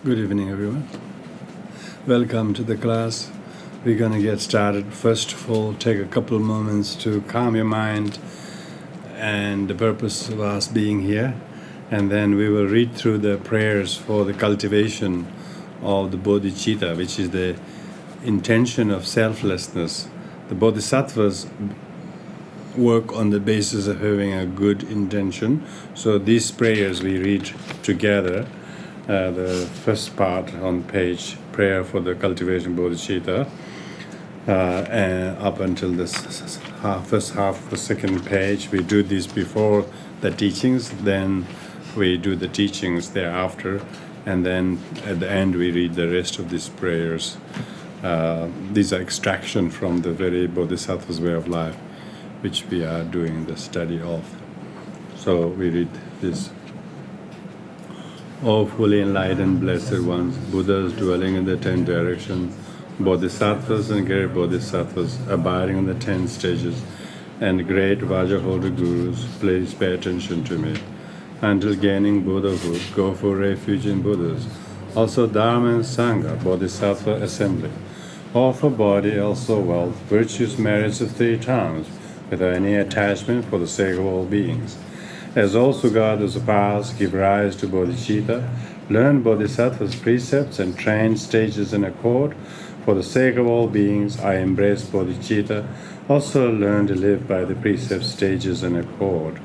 Good evening, everyone. Welcome to the class. We're going to get started. First of all, take a couple of moments to calm your mind and the purpose of us being here. And then we will read through the prayers for the cultivation of the bodhicitta, which is the intention of selflessness. The bodhisattvas work on the basis of having a good intention. So these prayers we read together. The first part on page, prayer for the cultivation bodhicitta, and up until this first half of the second page. We do this before the teachings, then we do the teachings thereafter, and then at the end we read the rest of these prayers. These are extraction from the very bodhisattva's way of life, which we are doing the study of. So we read this. O fully enlightened blessed ones, Buddhas dwelling in the 10 directions, Bodhisattvas and great Bodhisattvas abiding in the 10 stages, and great Vajrahoda Gurus, please pay attention to me. Until gaining Buddhahood, go for refuge in Buddhas. Also Dharma and Sangha, Bodhisattva assembly. Offer body, also wealth, virtues, merits of 3 times, without any attachment for the sake of all beings. As also God as a past, give rise to bodhicitta, learn bodhisattva's precepts and train stages in accord. For the sake of all beings, I embrace bodhicitta, also learn to live by the precept stages in accord.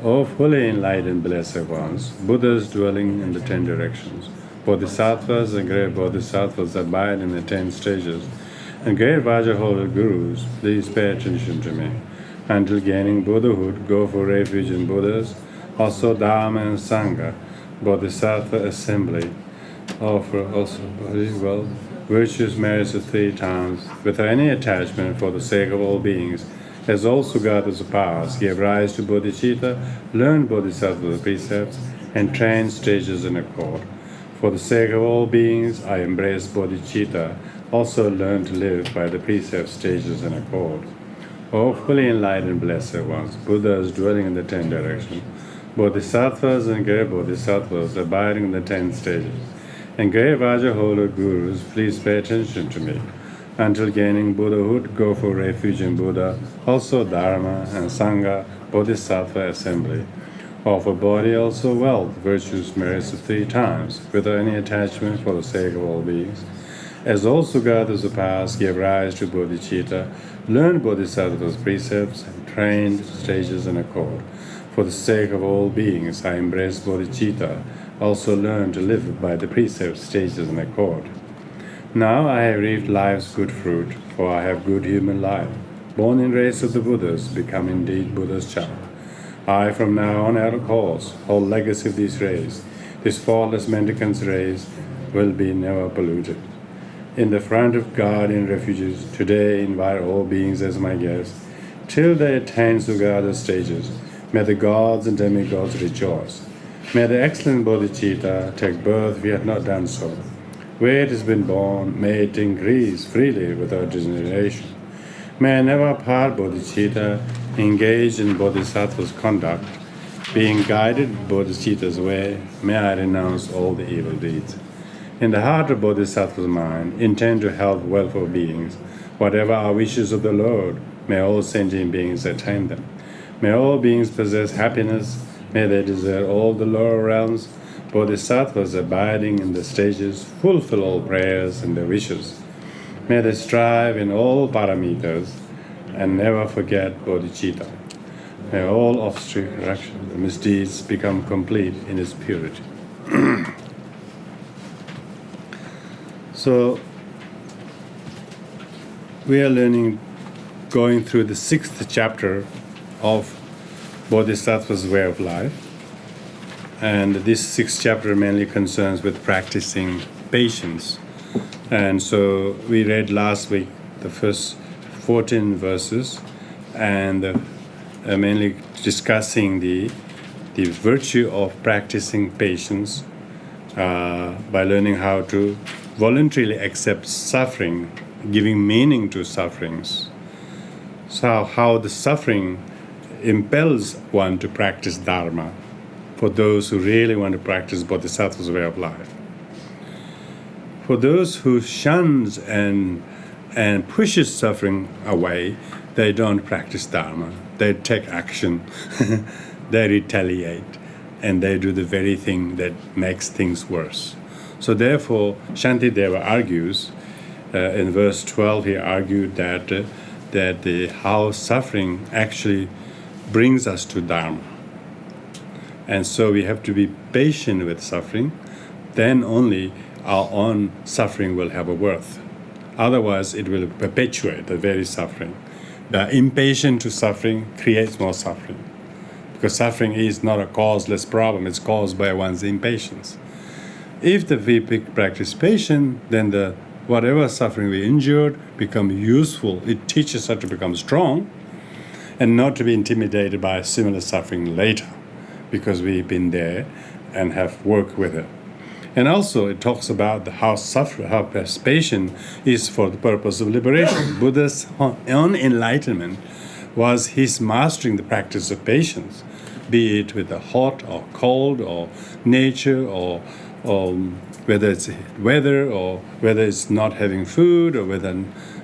O fully enlightened blessed ones, Buddhas dwelling in the 10 directions, bodhisattvas and great bodhisattvas abide in the 10 stages, and great Vajrahoda Gurus, please pay attention to me. Until gaining Buddhahood, go for refuge in Buddhas, also Dharma and Sangha, Bodhisattva assembly, offer also body, wealth, virtues, merits of 3 times, without any attachment for the sake of all beings, as also God as a past, give rise to bodhicitta, learn bodhisattva precepts, and train stages in accord. For the sake of all beings, I embrace bodhicitta, also learn to live by the precept stages in accord. O fully enlightened blessed ones, Buddhas dwelling in the 10 directions, Bodhisattvas and great Bodhisattvas abiding in the 10 stages, and great Vajrahoda Gurus, please pay attention to me. Until gaining Buddhahood, go for refuge in Buddha, also Dharma and Sangha, Bodhisattva assembly. Offer body, also wealth, virtues, merits of 3 times, without any attachment for the sake of all beings. As also God as the past, gave rise to bodhicitta, learn bodhisattva's precepts, and trained stages in accord. For the sake of all beings, I embrace bodhicitta, also learn to live by the precept stages in accord. Now I have reaped life's good fruit, for I have good human life. Born in race of the Buddhas, become indeed Buddha's child. I from now on out of course, whole legacy of this race, this faultless mendicant's race, will be never polluted. In the front of God in refuges, today invite all beings as my guests. Till they attain Sugata stages, may the gods and demigods rejoice. May the excellent bodhicitta take birth if he had not done so. Where it has been born, may it increase freely without degeneration. May I never part bodhicitta, engage in bodhisattva's conduct. Being guided bodhicitta's way, may I renounce all the evil deeds. In the heart of Bodhisattva's mind, intend to help welfare beings. Whatever are wishes of the Lord, may all sentient beings attain them. May all beings possess happiness. May they desire all the lower realms. Bodhisattvas abiding in the stages fulfill all prayers and their wishes. May they strive in all paramitas and never forget bodhicitta. May all obstacle correction, the misdeeds become complete in its purity. So, we are going through the 6th chapter of Bodhisattva's way of life. And this 6th chapter mainly concerns with practicing patience. And so we read last week the first 14 verses and mainly discussing the virtue of practicing patience by learning how to voluntarily accept suffering, giving meaning to sufferings. So how the suffering impels one to practice Dharma for those who really want to practice Bodhisattva's way of life. for those who shuns and pushes suffering away, they don't practice Dharma. They take action, they retaliate, and they do the very thing that makes things worse. So therefore, Shantideva argues, in verse 12, he argued that how suffering actually brings us to Dharma. And so we have to be patient with suffering, then only our own suffering will have a worth. Otherwise, it will perpetuate the very suffering. The impatient to suffering creates more suffering, because suffering is not a causeless problem, it's caused by one's impatience. If we practice patience, then whatever suffering we endured becomes useful. It teaches us to become strong and not to be intimidated by similar suffering later, because we've been there and have worked with it. And also it talks about how patience is for the purpose of liberation. Buddha's own enlightenment was his mastering the practice of patience, be it with the hot or cold or nature or whether it's weather or whether it's not having food or whether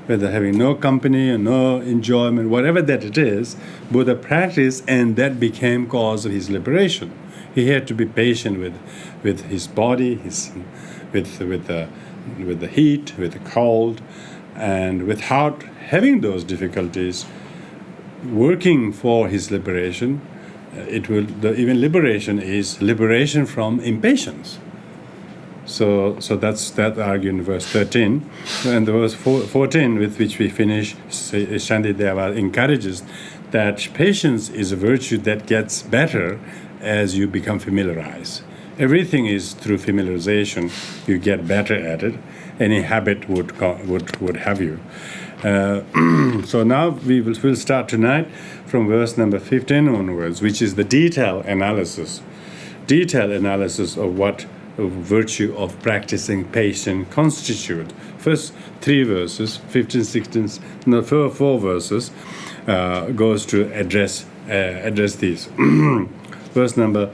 having no company or no enjoyment, whatever that it is, Buddha practiced, and that became cause of his liberation. He had to be patient with his body, with the heat, with the cold, and without having those difficulties, working for his liberation. Even liberation is liberation from impatience. So that's that argument in verse 13. And the verse 14, with which we finish, Shantideva encourages that patience is a virtue that gets better as you become familiarized. Everything is through familiarization. You get better at it. Any habit would have you. So now we'll start tonight from verse number 15 onwards, which is the detailed analysis of what virtue of practicing patience constitute. First 3 verses, 15, 16, no, 4 verses goes to address these. Verse number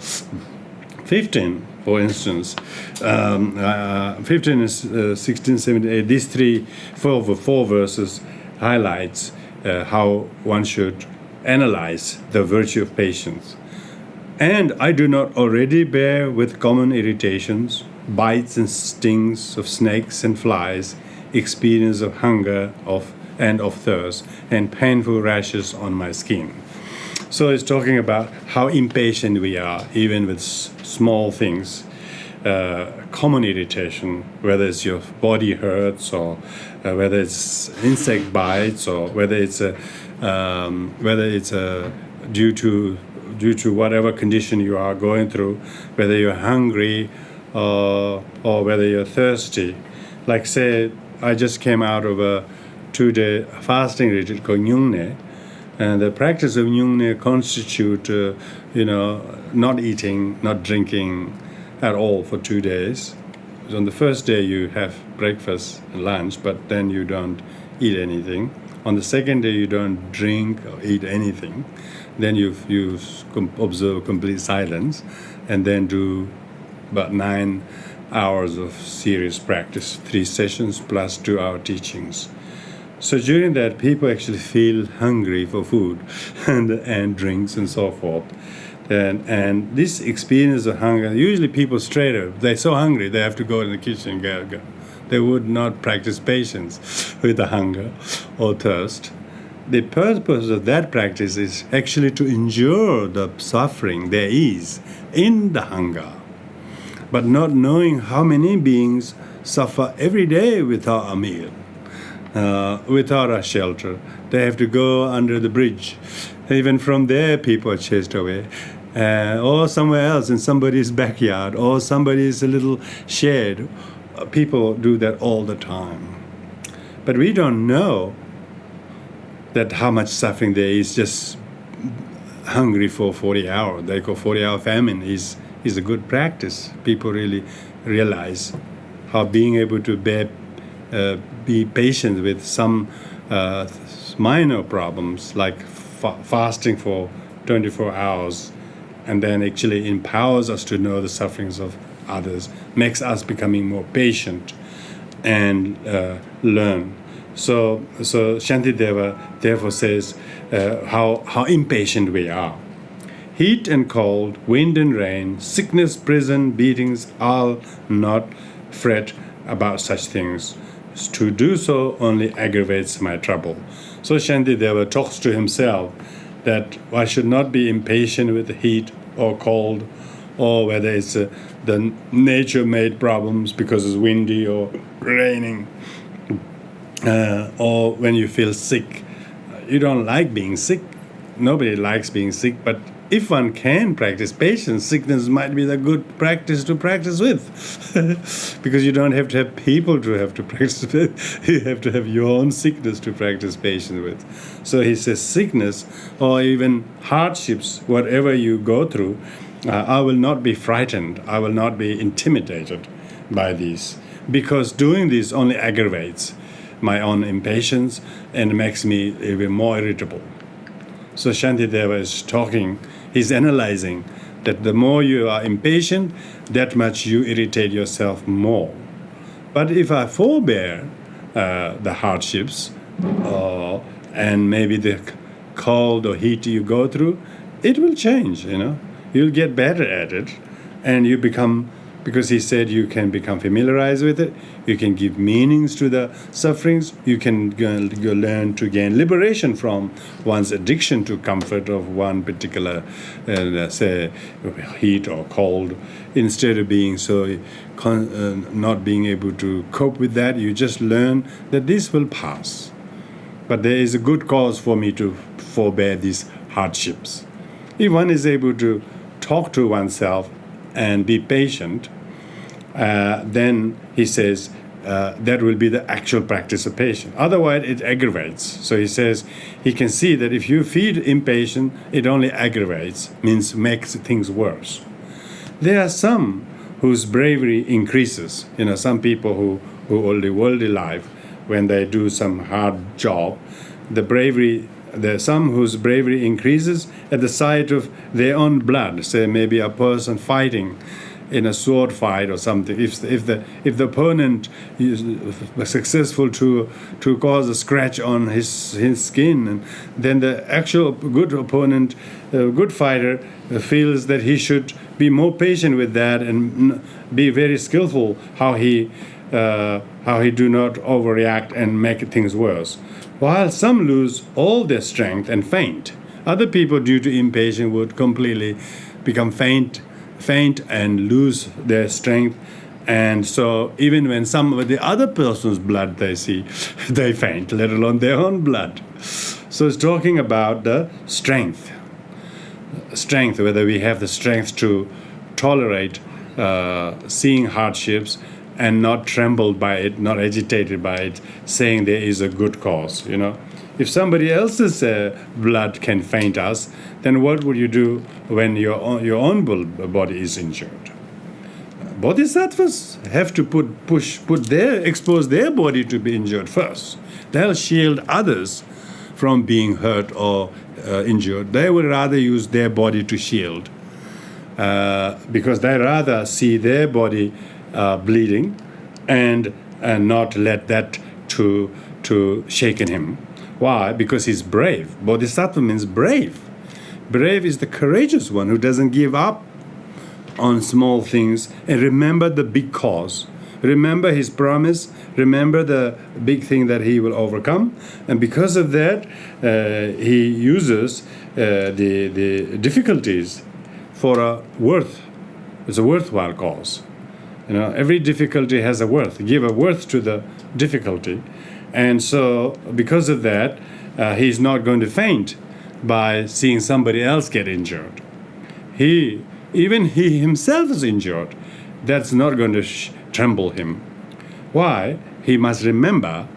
15, for instance, 15 is 16, 17, 8. These 4 verses highlights how one should analyze the virtue of patience. And I do not already bear with common irritations, bites and stings of snakes and flies, experience of hunger and of thirst, and painful rashes on my skin. So it's talking about how impatient we are, even with small things. Common irritation, whether it's your body hurts or whether it's insect bites or whether it's due to whatever condition you are going through, whether you're hungry or whether you're thirsty. Like say, I just came out of a 2-day fasting retreat called Nyungne, and the practice of Nyungne constitute, not eating, not drinking at all for 2 days. So on the first day you have breakfast and lunch, but then you don't eat anything. On the second day you don't drink or eat anything. Then you observe complete silence, and then do about 9 hours of serious practice, 3 sessions plus 2-hour teachings. So during that, people actually feel hungry for food and drinks and so forth. And this experience of hunger, usually people straight up, they're so hungry they have to go in the kitchen and go. They would not practice patience with the hunger or thirst. The purpose of that practice is actually to endure the suffering there is in the hunger, but not knowing how many beings suffer every day without a meal, without a shelter. They have to go under the bridge. Even from there, people are chased away. Or somewhere else in somebody's backyard or somebody's little shed. People do that all the time. But we don't know that how much suffering there is just hungry for 40 hours. They call 40-hour famine is a good practice. People really realize how being able to be patient with some minor problems like fasting for 24 hours and then actually empowers us to know the sufferings of others, makes us becoming more patient and learn. So Shantideva therefore says how impatient we are. Heat and cold, wind and rain, sickness, prison, beatings, I'll not fret about such things. To do so only aggravates my trouble. So Shantideva talks to himself that I should not be impatient with the heat or cold, or whether it's the nature-made problems because it's windy or raining, or when you feel sick. You don't like being sick. Nobody likes being sick, but if one can practice patience, sickness might be the good practice to practice with. Because you don't have to have people to have to practice with. You have to have your own sickness to practice patience with. So he says sickness or even hardships, whatever you go through, I will not be frightened. I will not be intimidated by these. Because doing this only aggravates my own impatience and makes me even more irritable. So Shantideva is talking, he's analyzing that the more you are impatient, that much you irritate yourself more. But if I forbear the hardships and maybe the cold or heat you go through, it will change, You'll get better at it, and you become, because he said you can become familiarized with it, you can give meanings to the sufferings, you can learn to gain liberation from one's addiction to comfort of one particular, say, heat or cold. Instead of being so, not being able to cope with that, you just learn that this will pass. But there is a good cause for me to forbear these hardships. If one is able to talk to oneself and be patient, then he says that will be the actual practice of patience. Otherwise, it aggravates. So he says he can see that if you feed impatience, it only aggravates, means makes things worse. There are some whose bravery increases. Some people who live worldly life, when they do some hard job, there are some whose bravery increases at the sight of their own blood. Say maybe a person fighting in a sword fight or something. If the opponent is successful to cause a scratch on his skin, and then the actual good opponent, good fighter, feels that he should be more patient with that and be very skillful how he do not overreact and make things worse. While some lose all their strength and faint, other people, due to impatience, would completely become faint and lose their strength. And so even when some of the other person's blood they see, they faint, let alone their own blood. So it's talking about the strength, whether we have the strength to tolerate seeing hardships and not trembled by it, not agitated by it, saying there is a good cause, If somebody else's blood can faint us, then what would you do when your own body is injured? Bodhisattvas have to expose their body to be injured first. They'll shield others from being hurt or injured. They would rather use their body to shield because they rather see their body bleeding and not let that to shaken him. Why? Because he's brave. Bodhisattva means brave. Brave is the courageous one who doesn't give up on small things and remember the big cause. Remember his promise. Remember the big thing that he will overcome. And because of that, he uses the difficulties for a worth. It's a worthwhile cause. Every difficulty has a worth. Give a worth to the difficulty. And so, because of that, he's not going to faint by seeing somebody else get injured. Even he himself is injured. That's not going to tremble him. Why? He must remember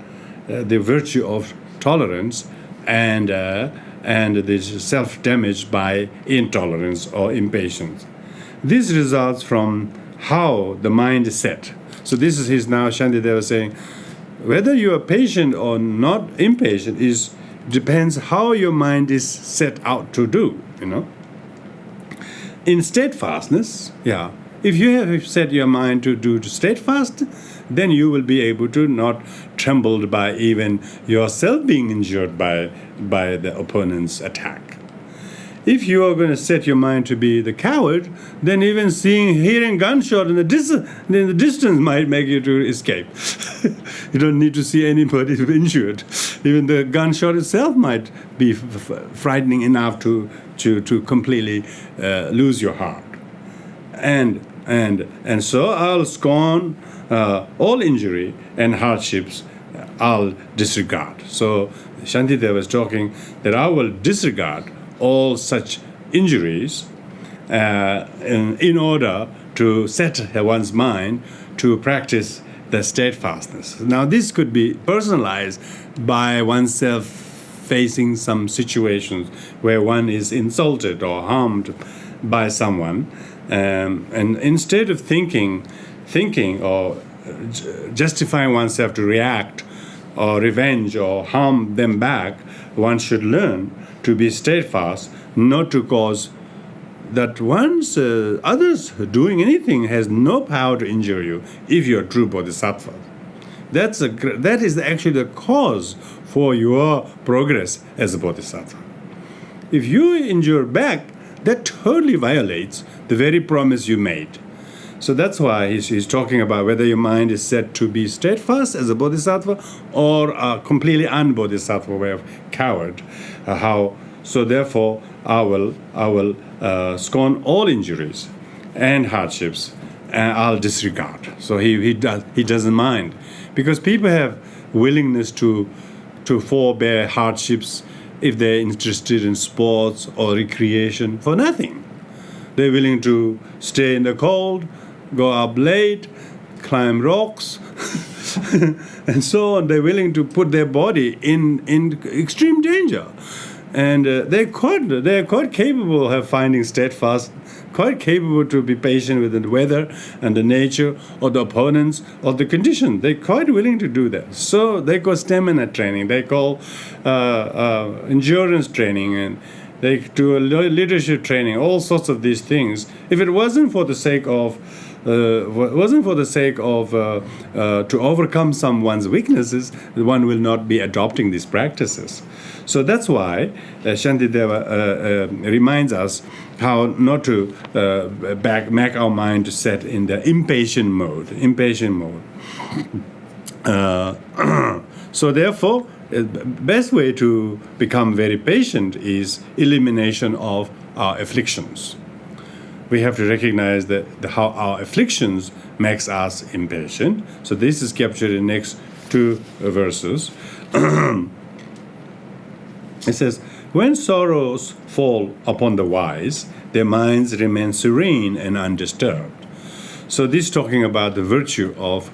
the virtue of tolerance and this self-damage by intolerance or impatience. This results from how the mind is set. So this is his now Shantideva saying, whether you are patient or not impatient depends how your mind is set out to do, In steadfastness, if you have set your mind to do steadfast, then you will be able to not trembled by even yourself being injured by the opponent's attack. If you are going to set your mind to be the coward, then even hearing gunshot in the distance might make you to escape. You don't need to see anybody injured. Even the gunshot itself might be frightening enough to completely lose your heart. And so I'll scorn all injury and hardships. I'll disregard. So Shantideva was talking that I will disregard all such injuries in order to set one's mind to practice the steadfastness. Now, this could be personalized by oneself facing some situations where one is insulted or harmed by someone, and instead of thinking or justifying oneself to react or revenge or harm them back, one should learn to be steadfast, not to cause that once others doing anything has no power to injure you if you're a true Bodhisattva. That is actually the cause for your progress as a Bodhisattva. If you injure back, that totally violates the very promise you made. So that's why he's talking about whether your mind is set to be steadfast as a Bodhisattva or a completely un-Bodhisattva way of coward. So therefore, I will scorn all injuries and hardships, and I'll disregard. So he doesn't mind, because people have willingness to forbear hardships if they're interested in sports or recreation for nothing. They're willing to stay in the cold, go up late, climb rocks, and so on. They're willing to put their body in extreme danger. And they're quite capable of finding steadfast, quite capable to be patient with the weather and the nature or the opponents or the condition. They're quite willing to do that. So they call stamina training, they call endurance training, and they do leadership training, all sorts of these things. If it wasn't for the sake of to overcome someone's weaknesses, one will not be adopting these practices. So that's why Shantideva reminds us how not to make our mind to set in the impatient mode. So therefore, the best way to become very patient is elimination of our afflictions. We have to recognize that how our afflictions makes us impatient. So this is captured in next two verses. It says, when sorrows fall upon the wise, their minds remain serene and undisturbed. So this is talking about the virtue of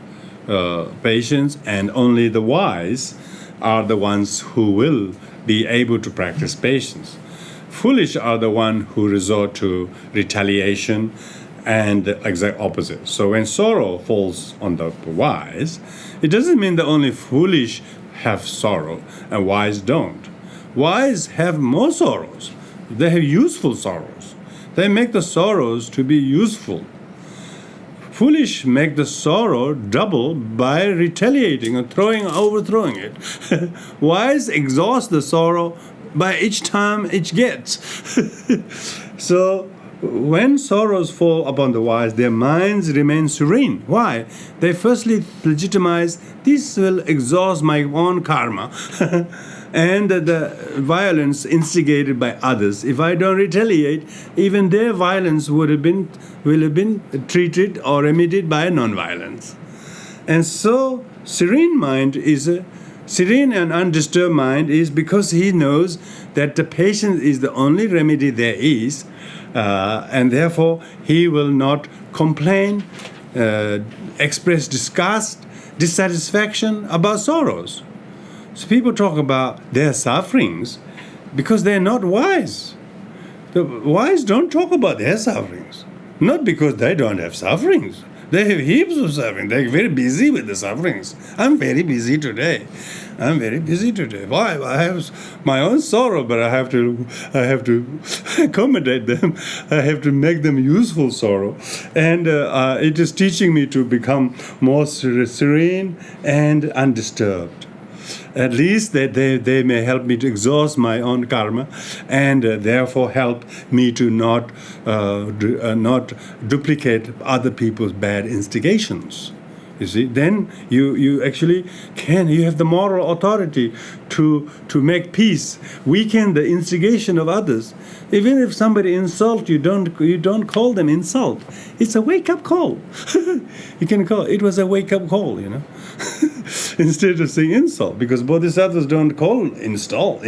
patience, and only the wise are the ones who will be able to practice patience. Foolish are the ones who resort to retaliation and the exact opposite. So when sorrow falls on the wise, it doesn't mean that only foolish have sorrow and wise don't. Wise have more sorrows. They have useful sorrows. They make the sorrows to be useful. Foolish make the sorrow double by retaliating and overthrowing it. Wise exhaust the sorrow by each time it gets. So when sorrows fall upon the wise, their minds remain serene. Why? They firstly legitimize, this will exhaust my own karma. And the violence instigated by others. If I don't retaliate, even their violence will have been treated or remedied by non-violence. And so serene and undisturbed mind is because he knows that the patience is the only remedy there is, and therefore he will not complain, express disgust, dissatisfaction about sorrows. So people talk about their sufferings because they're not wise. The wise don't talk about their sufferings, not because they don't have sufferings, They have heaps of suffering. They're very busy with the sufferings. I'm very busy today. Why? I have my own sorrow, but I have to accommodate them. I have to make them useful sorrow, and it is teaching me to become more serene and undisturbed. At least that they may help me to exhaust my own karma, and therefore help me to not duplicate other people's bad instigations. You see, then you actually you have the moral authority to make peace, weaken the instigation of others. Even if somebody insults you, don't call them insult. It's a wake up call. You can call it was a wake up call, instead of saying insult, because bodhisattvas don't call insult.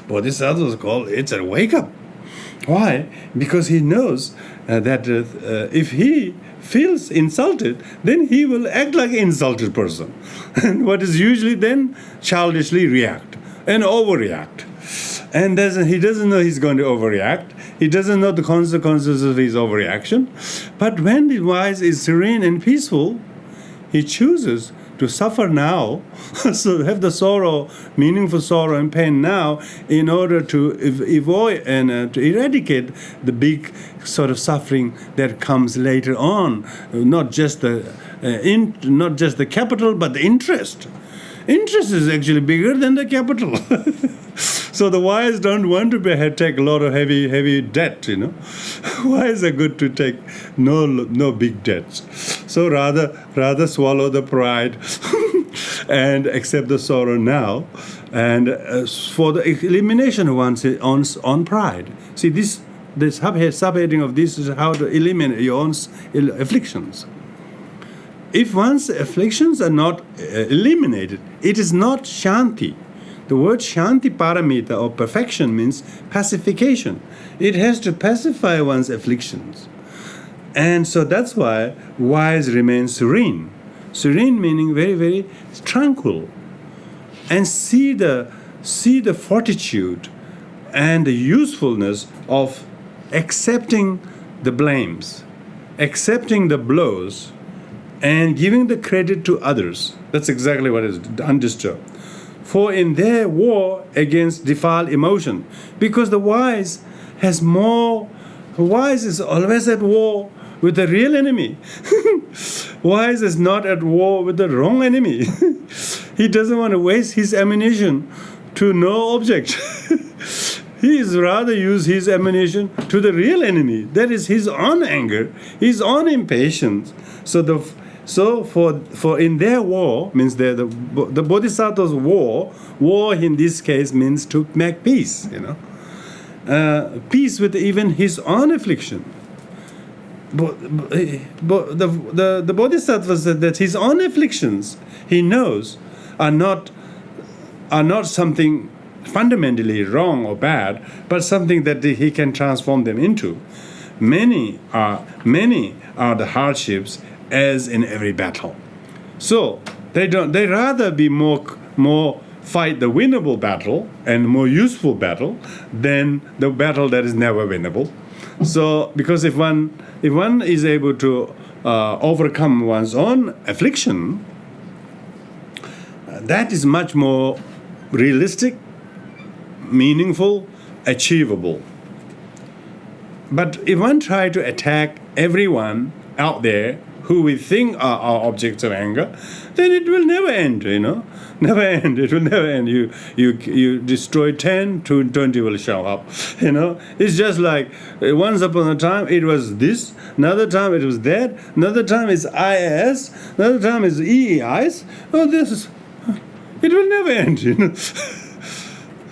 Bodhisattvas call it's a wake up. Why? Because he knows that if he feels insulted, then he will act like an insulted person. And what is usually then childishly react and overreact. And he doesn't know he's going to overreact. He doesn't know the consequences of his overreaction. But when the wise is serene and peaceful, he chooses to suffer now, so have the sorrow, meaningful sorrow and pain now, in order to avoid and to eradicate the big sort of suffering that comes later on. Not just the capital, but the interest. Interest is actually bigger than the capital. So the wise don't want to take a lot of heavy debt. Wise are good to take no big debts. So rather swallow the pride and accept the sorrow now, and for the elimination of one's on pride. See, this subheading of this is how to eliminate your own afflictions. If one's afflictions are not eliminated, it is not shanti. The word shanti paramita, or perfection, means pacification. It has to pacify one's afflictions. And so that's why wise remain serene. Serene meaning very, very tranquil. And see the fortitude and the usefulness of accepting the blames, accepting the blows, and giving the credit to others. That's exactly what is undisturbed. For in their war against defiled emotion, because the wise is always at war with the real enemy. Wise is not at war with the wrong enemy. He doesn't want to waste his ammunition to no object. He is rather use his ammunition to the real enemy. That is his own anger, his own impatience. So for in their war means the Bodhisattva's war in this case means to make peace, peace with even his own affliction. But the Bodhisattva said that his own afflictions he knows are not something fundamentally wrong or bad, but something that he can transform them into. Many are the hardships, as in every battle. So they rather be more fight the winnable battle and more useful battle than the battle that is never winnable. So because if one is able to overcome one's own affliction, that is much more realistic, meaningful, achievable. But if one try to attack everyone out there who we think are objects of anger, then it will never end, Never end. It will never end. You destroy 10, 20 will show up, It's just like once upon a time it was this, another time it was that, another time it's IAS, another time it's EEIs. It will never end,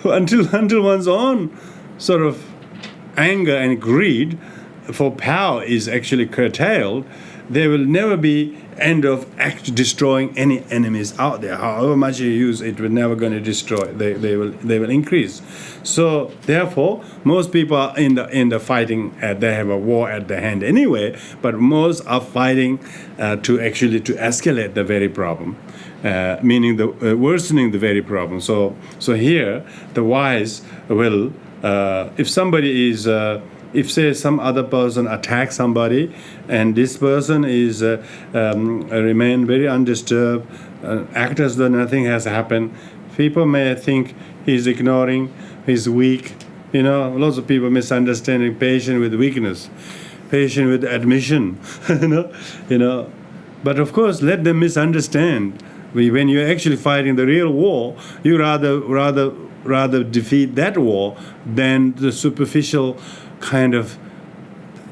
Until one's own sort of anger and greed for power is actually curtailed, there will never be end of destroying any enemies out there. However much you use, it will never going to destroy. They will increase. So therefore, most people are in the fighting. They have a war at the hand anyway. But most are fighting to escalate the very problem, meaning the worsening the very problem. So here the wise will, if somebody is if say some other person attacks somebody, and this person is remain very undisturbed, act as though nothing has happened, people may think he's ignoring, he's weak. Lots of people misunderstanding patient with weakness, patient with admission. But of course, let them misunderstand. When you're actually fighting the real war, you rather defeat that war than the superficial kind of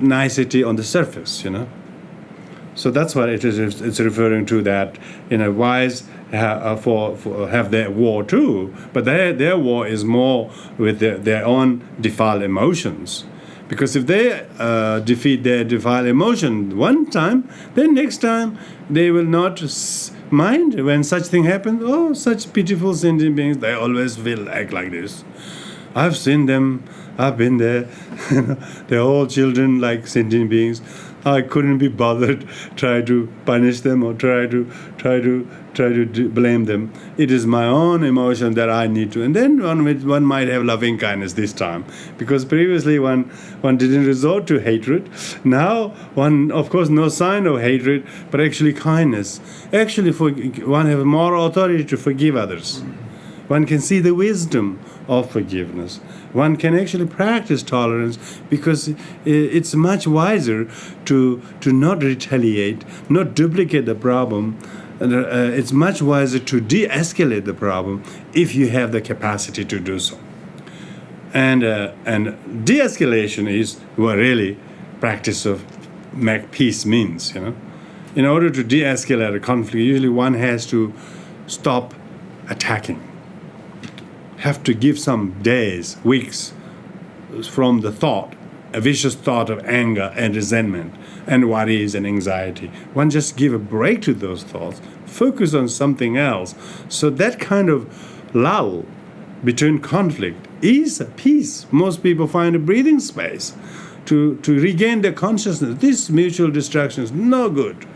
nicety on the surface. So that's what it is. It's referring to that. Wise have their war too, but their war is more with their own defiled emotions. Because if they defeat their defiled emotion one time, then next time they will not mind when such thing happens. Oh, such pitiful sentient beings, they always will act like this. I've seen them, I've been there. They're all children like sentient beings. I couldn't be bothered try to punish them or try to blame them. It is my own emotion that I need to. And then one might have loving kindness this time, because previously one didn't resort to hatred. Now one, of course, no sign of hatred, but actually kindness. Actually, one has moral authority to forgive others. One can see the wisdom of forgiveness. One can actually practice tolerance, because it's much wiser to not retaliate, not duplicate the problem. It's much wiser to de-escalate the problem if you have the capacity to do so. And de-escalation is what really practice of make peace means. In order to de-escalate a conflict, usually one has to stop attacking. Have to give some days, weeks from the thought, a vicious thought of anger and resentment and worries and anxiety. One just give a break to those thoughts, focus on something else. So that kind of lull between conflict is peace. Most people find a breathing space to regain their consciousness. This mutual distraction is no good.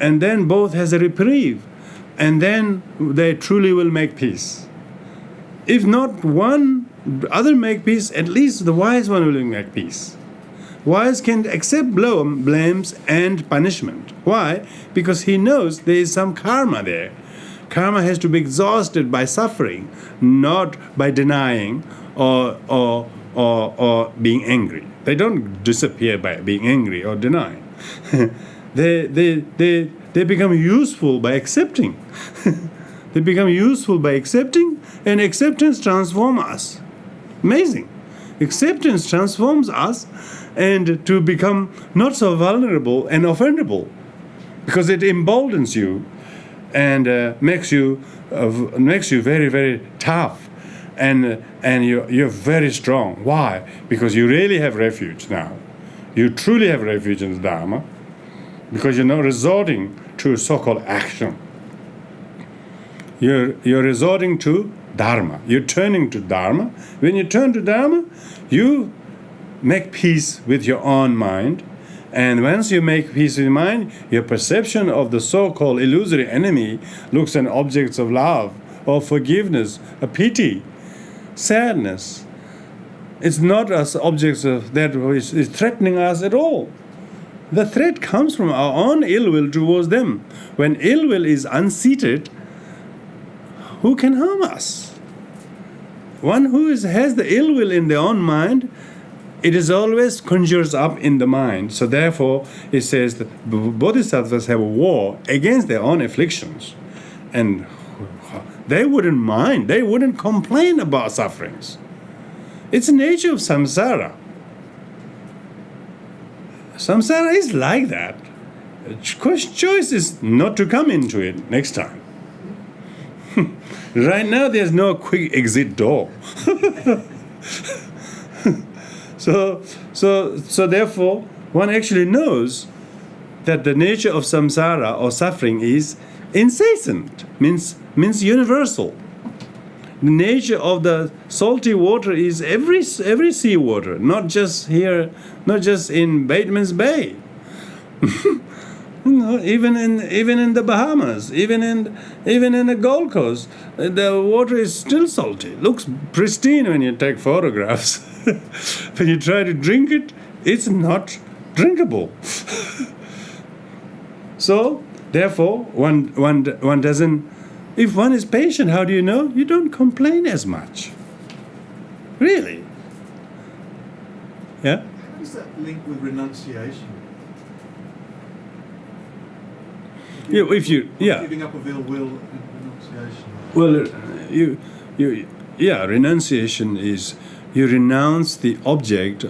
And then both has a reprieve. And then they truly will make peace. If not one, other make peace, at least the wise one will make peace. Wise can accept blames and punishment. Why? Because he knows there is some karma there. Karma has to be exhausted by suffering, not by denying or being angry. They don't disappear by being angry or denying. They become useful by accepting. They become useful by accepting, and acceptance transforms us. Amazing. Acceptance transforms us and to become not so vulnerable and offendable, because it emboldens you and makes you very, very tough, and you're very strong. Why? Because you really have refuge now. You truly have refuge in the Dharma, because you're not resorting to so-called action. You're resorting to Dharma. You're turning to Dharma. When you turn to Dharma, you make peace with your own mind. And once you make peace with your mind, your perception of the so-called illusory enemy looks at objects of love or forgiveness, a pity, sadness. It's not as objects of that which is threatening us at all. The threat comes from our own ill will towards them. When ill will is unseated, who can harm us? One who has the ill will in their own mind, it is always conjures up in the mind. So therefore, it says that Bodhisattvas have a war against their own afflictions. And they wouldn't mind, they wouldn't complain about sufferings. It's the nature of samsara. Samsara is like that. Choice is not to come into it next time. Right now, there's no quick exit door. So therefore, one actually knows that the nature of samsara or suffering is incessant, means universal. The nature of the salty water is every sea water, not just here, not just in Bateman's Bay. Even in the Bahamas, even in the Gold Coast, the water is still salty. Looks pristine when you take photographs. When you try to drink it, it's not drinkable. So, therefore, one doesn't. If one is patient, how do you know? You don't complain as much. Really. Yeah? How does that link with renunciation? Giving up of ill will and renunciation. Well, renunciation is you renounce the object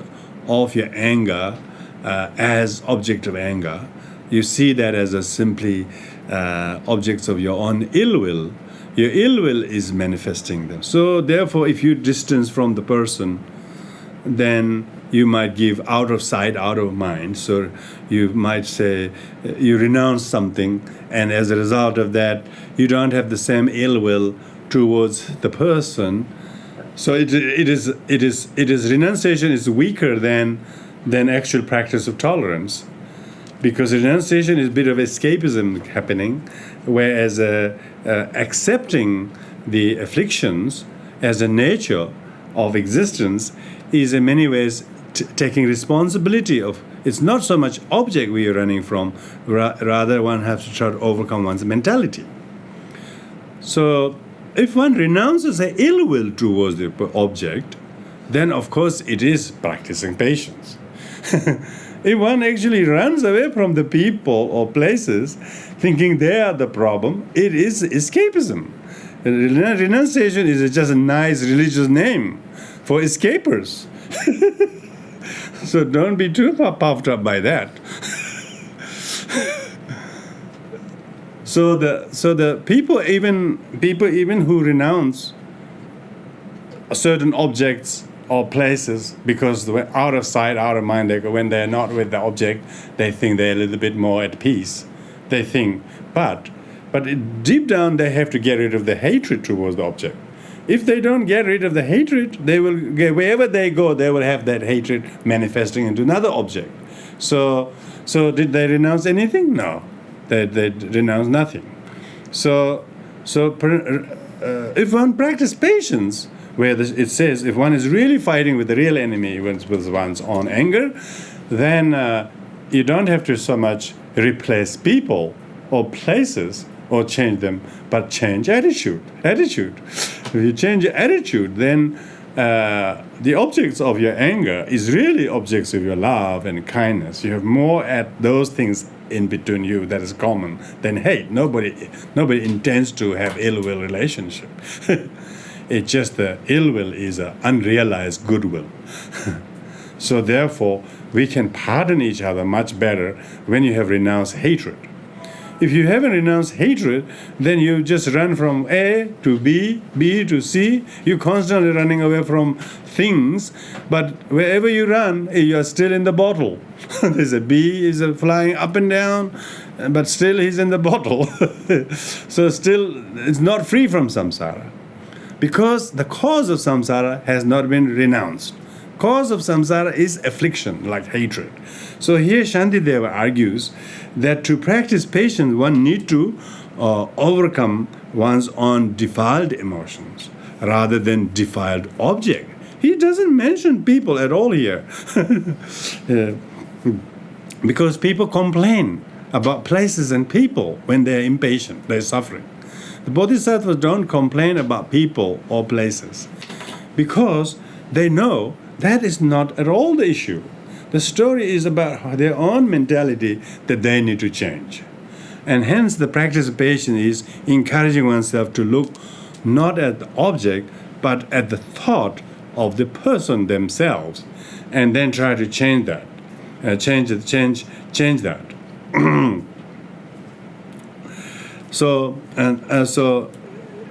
of your anger as object of anger. You see that as a simply objects of your own ill will. Your ill will is manifesting them. So therefore, if you distance from the person, then you might give out of sight, out of mind. So you might say you renounce something, and as a result of that, you don't have the same ill will towards the person. So it is renunciation is weaker than actual practice of tolerance, because renunciation is a bit of escapism happening, whereas accepting the afflictions as a nature of existence is in many ways taking responsibility of. It's not so much object we are running from, rather one has to try to overcome one's mentality. So if one renounces an ill will towards the object, then of course it is practicing patience. If one actually runs away from the people or places thinking they are the problem, it is escapism. Renunciation is just a nice religious name for escapers. So don't be too puffed up by that. So the people even who renounce certain objects or places because they're out of sight, out of mind, when they're not with the object, they think they're a little bit more at peace. They think, but deep down they have to get rid of the hatred towards the object. If they don't get rid of the hatred, they will wherever they go, they will have that hatred manifesting into another object. So did they renounce anything? No, they renounced nothing. So if one practices patience, where it says if one is really fighting with the real enemy, with one's own anger, then you don't have to so much replace people or places or change them, but change attitude. If you change your attitude, then the objects of your anger is really objects of your love and kindness. You have more at those things in between you that is common than hate. Nobody intends to have ill will relationship. It's just the ill will is an unrealized goodwill. So therefore, we can pardon each other much better when you have renounced hatred. If you haven't renounced hatred, then you just run from A to B, B to C. You're constantly running away from things, but wherever you run, you're still in the bottle. There's a bee is flying up and down, but still he's in the bottle. So still, it's not free from samsara. Because the cause of samsara has not been renounced. Cause of samsara is affliction, like hatred. So here Shantideva argues that to practice patience, one need to overcome one's own defiled emotions rather than defiled object. He doesn't mention people at all here. Because people complain about places and people when they're impatient, they're suffering. The Bodhisattvas don't complain about people or places because they know that is not at all the issue. The story is about their own mentality that they need to change. And hence the practice of patience is encouraging oneself to look not at the object, but at the thought of the person themselves, and then try to change that. Change that. So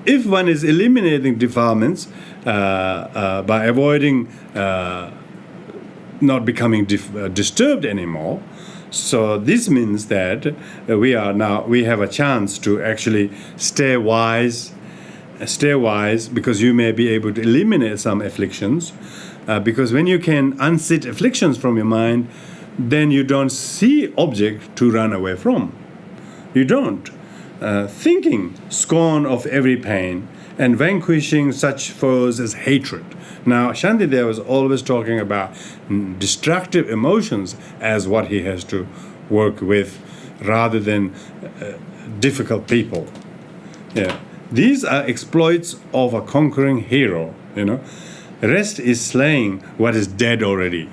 if one is eliminating defilements by avoiding not becoming disturbed anymore, so this means that we have a chance to actually stay wise, because you may be able to eliminate some afflictions, because when you can unsit afflictions from your mind, then you don't see object to run away from. You don't. Thinking scorn of every pain and vanquishing such foes as hatred. Now, Shantideva was always talking about destructive emotions as what he has to work with rather than difficult people. Yeah. These are exploits of a conquering hero, Rest is slaying what is dead already.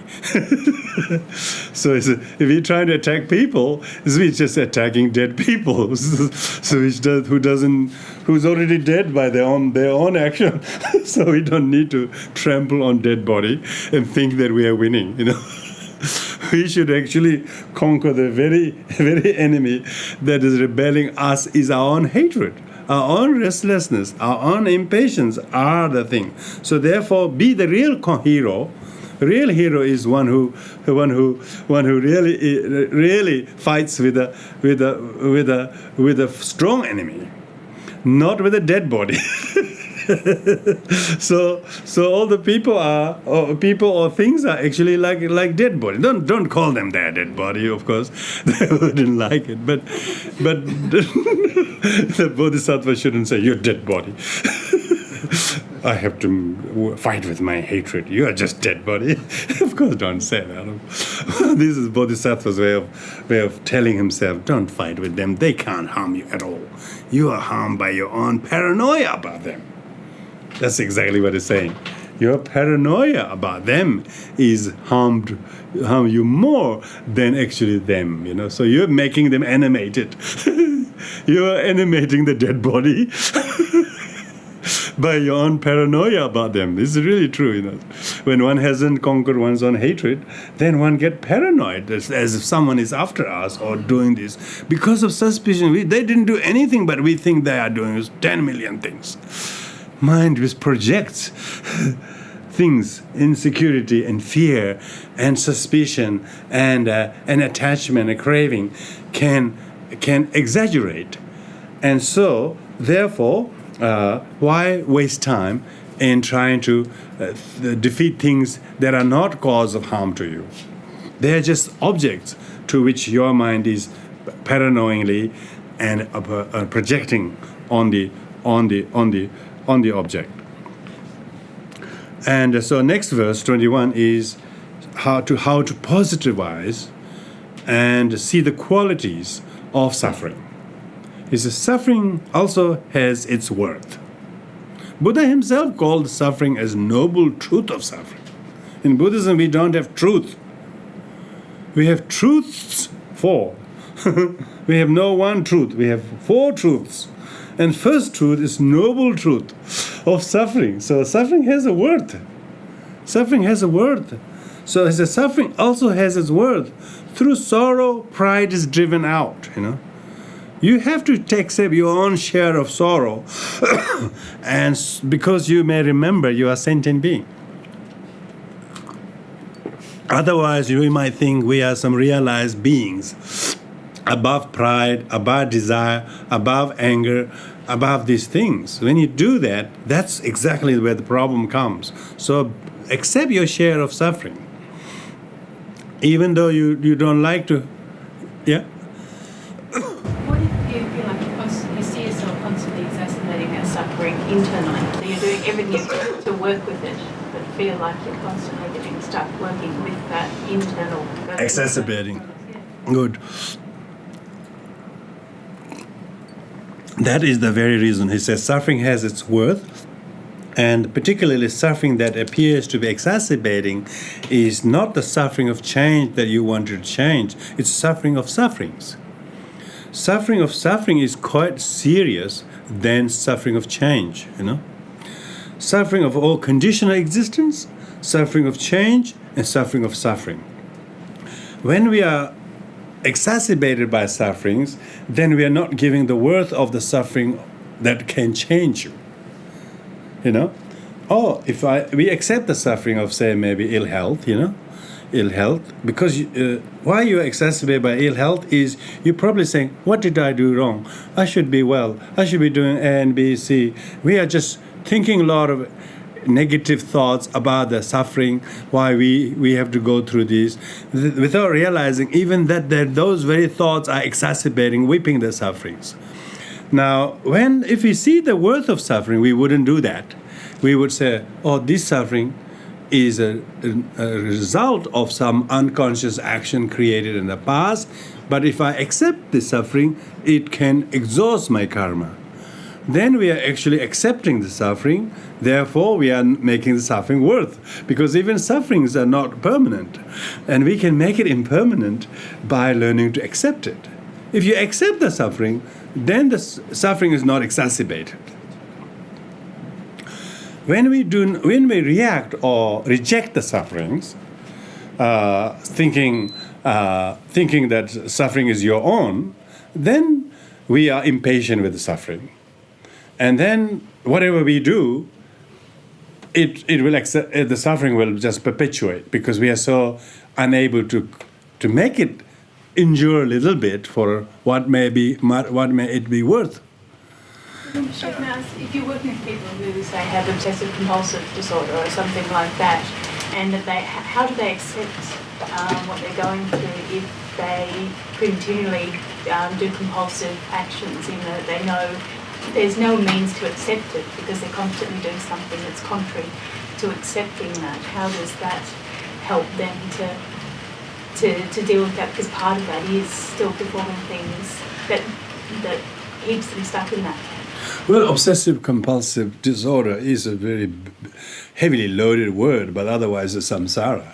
So if we try to attack people, we're just attacking dead people. So who's already dead by their own action. So we don't need to trample on dead body and think that we are winning. We should actually conquer the very, very enemy that is rebelling us is our own hatred. Our own restlessness, our own impatience are the thing. So therefore, be the real hero. Real hero is one who really fights with a strong enemy, not with a dead body. So all the people or things are actually like dead body. Don't call them their dead body, of course. They wouldn't like it. But the Bodhisattva shouldn't say you're dead body. I have to fight with my hatred. You are just dead body. Of course, don't say that. This is Bodhisattva's way of telling himself, don't fight with them. They can't harm you at all. You are harmed by your own paranoia about them. That's exactly what it's saying. Your paranoia about them is harm you more than actually them, So you're making them animated. You are animating the dead body by your own paranoia about them. This is really true, When one hasn't conquered one's own hatred, then one get paranoid as if someone is after us or doing this. Because of suspicion, they didn't do anything, but we think they are doing 10 million things. Mind which projects things, insecurity and fear and suspicion and attachment and craving can exaggerate. And so, therefore, why waste time in trying to defeat things that are not cause of harm to you? They are just objects to which your mind is paranoidly and projecting on the object. And so next verse 21 is how to positivize and see the qualities of suffering. He says suffering also has its worth. Buddha himself called suffering as noble truth of suffering. In Buddhism we don't have truth. We have truths, 4. We have no one truth. We have 4 truths. And first truth is noble truth of suffering. So suffering has a worth. Suffering has a worth. So as a suffering also has its worth. Through sorrow, pride is driven out, You have to accept your own share of sorrow. And because you may remember you are a sentient being. Otherwise, you might think we are some realized beings. Above pride, above desire, above anger, above these things. When you do that, that's exactly where the problem comes. So accept your share of suffering. Even though you don't like to, yeah? What if you feel like you see yourself constantly exacerbating that suffering internally? So you're doing everything to work with it, but feel like you're constantly getting stuck working with that internal... Exacerbating. Good. That is the very reason he says suffering has its worth, and particularly suffering that appears to be exacerbating is not the suffering of change that you want to change, it's suffering of sufferings. Suffering of suffering is quite serious than suffering of change, Suffering of all conditional existence, suffering of change, and suffering of suffering. When we are exacerbated by sufferings, then we are not giving the worth of the suffering that can change you. If we accept the suffering of, say, maybe ill health, ill health, because why you are exacerbated by ill health is you're probably saying, what did I do wrong? I should be well. I should be doing A and B, C. We are just thinking a lot of negative thoughts about the suffering, why we have to go through this, without realizing even that those very thoughts are exacerbating, whipping the sufferings. Now, if we see the worth of suffering, we wouldn't do that. We would say, oh, this suffering is a result of some unconscious action created in the past, but if I accept this suffering, it can exhaust my karma. Then we are actually accepting the suffering, therefore we are making the suffering worth, because even sufferings are not permanent, and we can make it impermanent by learning to accept it. If you accept the suffering, then the suffering is not exacerbated. When we react or reject the sufferings, thinking that suffering is your own, then we are impatient with the suffering. And then whatever we do, the suffering will just perpetuate, because we are so unable to make it endure a little bit for what may it be worth. If you're working with people who say have obsessive compulsive disorder or something like that, and how do they accept what they're going through if they continually do compulsive actions, even though they know there's no means to accept it because they're constantly doing something that's contrary to accepting that? How does that help them to deal with that? Because part of that is still performing things that keeps them stuck in that. Well, obsessive-compulsive disorder is a very heavily loaded word, but otherwise it's samsara.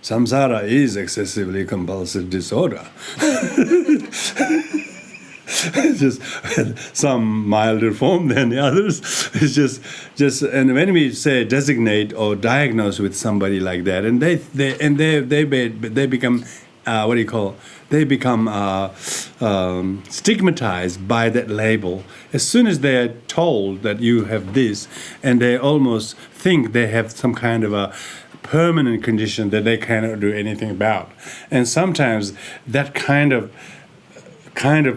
Samsara is excessively compulsive disorder. Just some milder form than the others. It's just and when we say designate or diagnose with somebody like that, and they become they become stigmatized by that label as soon as they are told that you have this, and they almost think they have some kind of a permanent condition that they cannot do anything about. And sometimes that kind of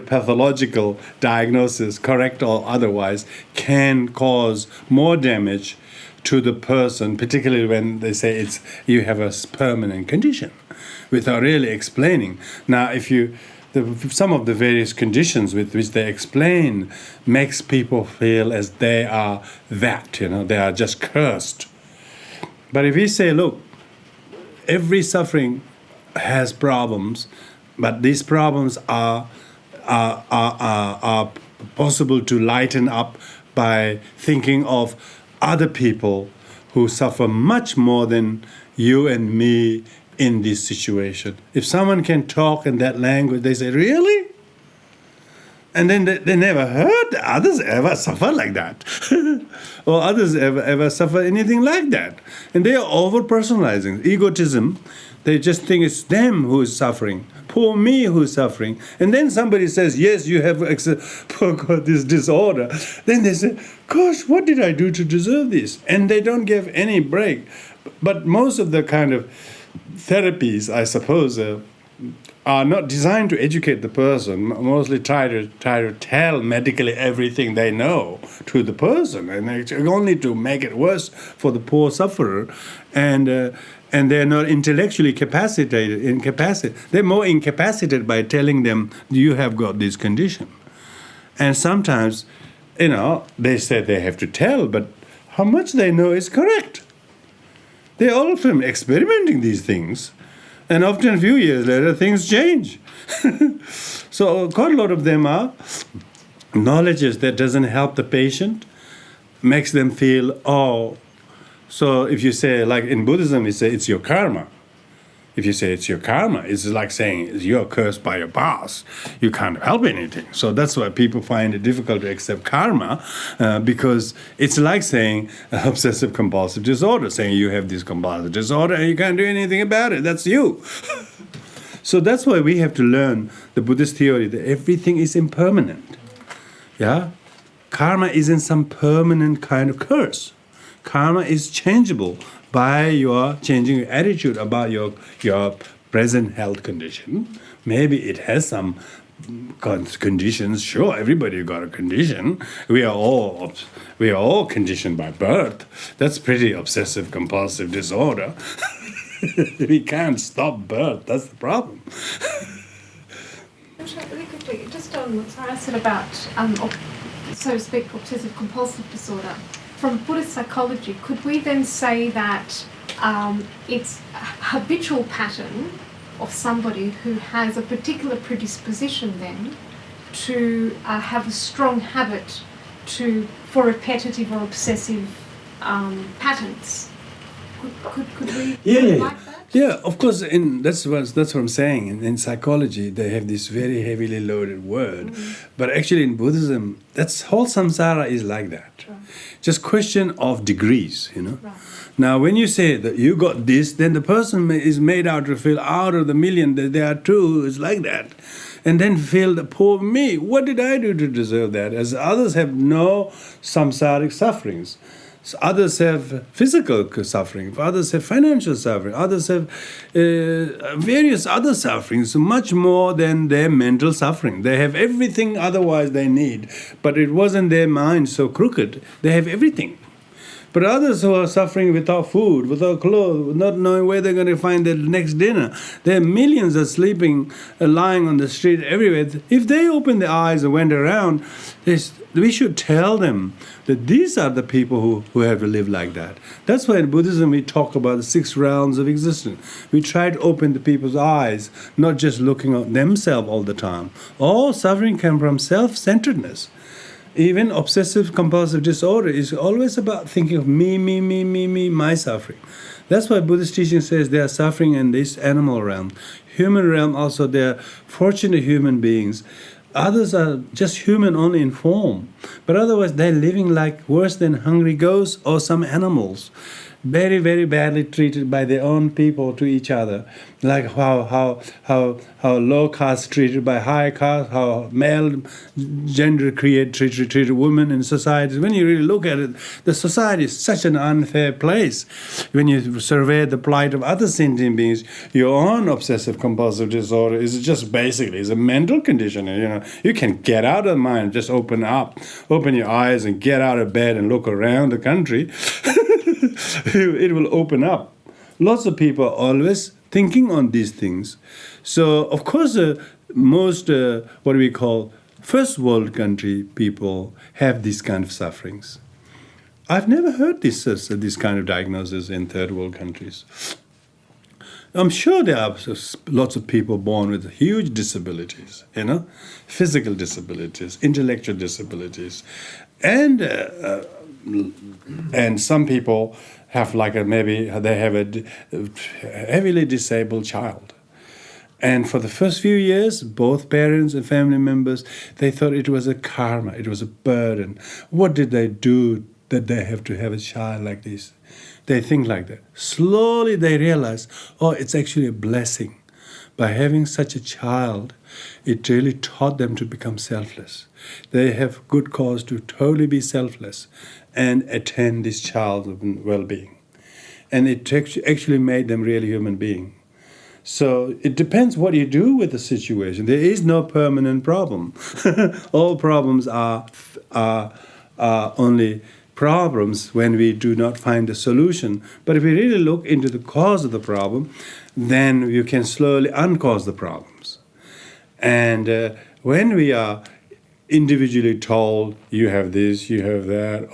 pathological diagnosis, correct or otherwise, can cause more damage to the person, particularly when they say you have a permanent condition, without really explaining. Now, some of the various conditions with which they explain makes people feel as they are they are just cursed. But if we say, look, every suffering has problems, but these problems are possible to lighten up by thinking of other people who suffer much more than you and me in this situation. If someone can talk in that language, they say, really? And then they never heard others ever suffer like that. Or others ever suffer anything like that. And they are over-personalizing. Egotism, they just think it's them who is suffering. Poor me who's suffering. And then somebody says, yes, you have this disorder. Then they say, gosh, what did I do to deserve this? And they don't give any break. But most of the kind of therapies, I suppose, are not designed to educate the person, mostly try to tell medically everything they know to the person, and only to make it worse for the poor sufferer. And they're not intellectually incapacitated. They're more incapacitated by telling them, you have got this condition. And sometimes, they say they have to tell, but how much they know is correct. They're often experimenting these things. And often a few years later, things change. So quite a lot of them are knowledges that doesn't help the patient, makes them feel, so if you say, like in Buddhism, we say it's your karma. If you say it's your karma, it's like saying you're cursed by your past. You can't help anything. So that's why people find it difficult to accept karma, because it's like saying obsessive compulsive disorder, saying you have this compulsive disorder and you can't do anything about it. That's you. So that's why we have to learn the Buddhist theory that everything is impermanent. Yeah? Karma isn't some permanent kind of curse. Karma is changeable by your changing your attitude about your present health condition. Maybe it has some conditions. Sure, everybody got a condition. We are all conditioned by birth. That's pretty obsessive compulsive disorder. We can't stop birth. That's the problem. really quickly, just on what Sarah said about, so to speak, obsessive compulsive disorder. From Buddhist psychology, could we then say that it's a habitual pattern of somebody who has a particular predisposition then to have a strong habit for repetitive or obsessive patterns? Could we like that? Yeah, of course. That's what I'm saying. In psychology, they have this very heavily loaded word, but actually in Buddhism, that's whole samsara is like that. Right. Just question of degrees, Right. Now, when you say that you got this, then the person is made out to feel out of the million that there are two is like that, and then feel the poor me. What did I do to deserve that? As others have no samsaric sufferings. So others have physical suffering, others have financial suffering, others have various other sufferings, much more than their mental suffering. They have everything otherwise they need, but it wasn't their mind so crooked. They have everything. But others who are suffering without food, without clothes, not knowing where they're going to find their next dinner, their millions are sleeping, lying on the street everywhere. If they opened their eyes and went around, we should tell them that these are the people who have to live like that. That's why in Buddhism we talk about the 6 realms of existence. We try to open the people's eyes, not just looking at themselves all the time. All suffering comes from self-centeredness. Even obsessive compulsive disorder is always about thinking of me, my suffering. That's why Buddhist teaching says they are suffering in this animal realm. Human realm also, they are fortunate human beings. Others are just human only in form. But otherwise they're living like worse than hungry ghosts or some animals. Very, very badly treated by their own people to each other. Like how low caste treated by high caste, how male gender treated women in society. When you really look at it, the society is such an unfair place. When you survey the plight of other sentient beings, your own obsessive compulsive disorder is just basically is a mental condition. You can get out of mind, just open your eyes and get out of bed and look around the country. It will open up. Lots of people are always thinking on these things. So, of course, most what we call first world country people have these kind of sufferings. I've never heard this kind of diagnosis in third world countries. I'm sure there are lots of people born with huge disabilities, physical disabilities, intellectual disabilities, and some people have maybe they have a heavily disabled child. And for the first few years, both parents and family members, they thought it was a karma, it was a burden. What did they do that they have to have a child like this? They think like that. Slowly they realize, it's actually a blessing. By having such a child, it really taught them to become selfless. They have good cause to totally be selfless and attain this child's well-being. And it actually made them really human beings. So it depends what you do with the situation. There is no permanent problem. All problems are only problems when we do not find a solution. But if we really look into the cause of the problem, then you can slowly uncause the problems. And when we are individually told, you have this, you have that,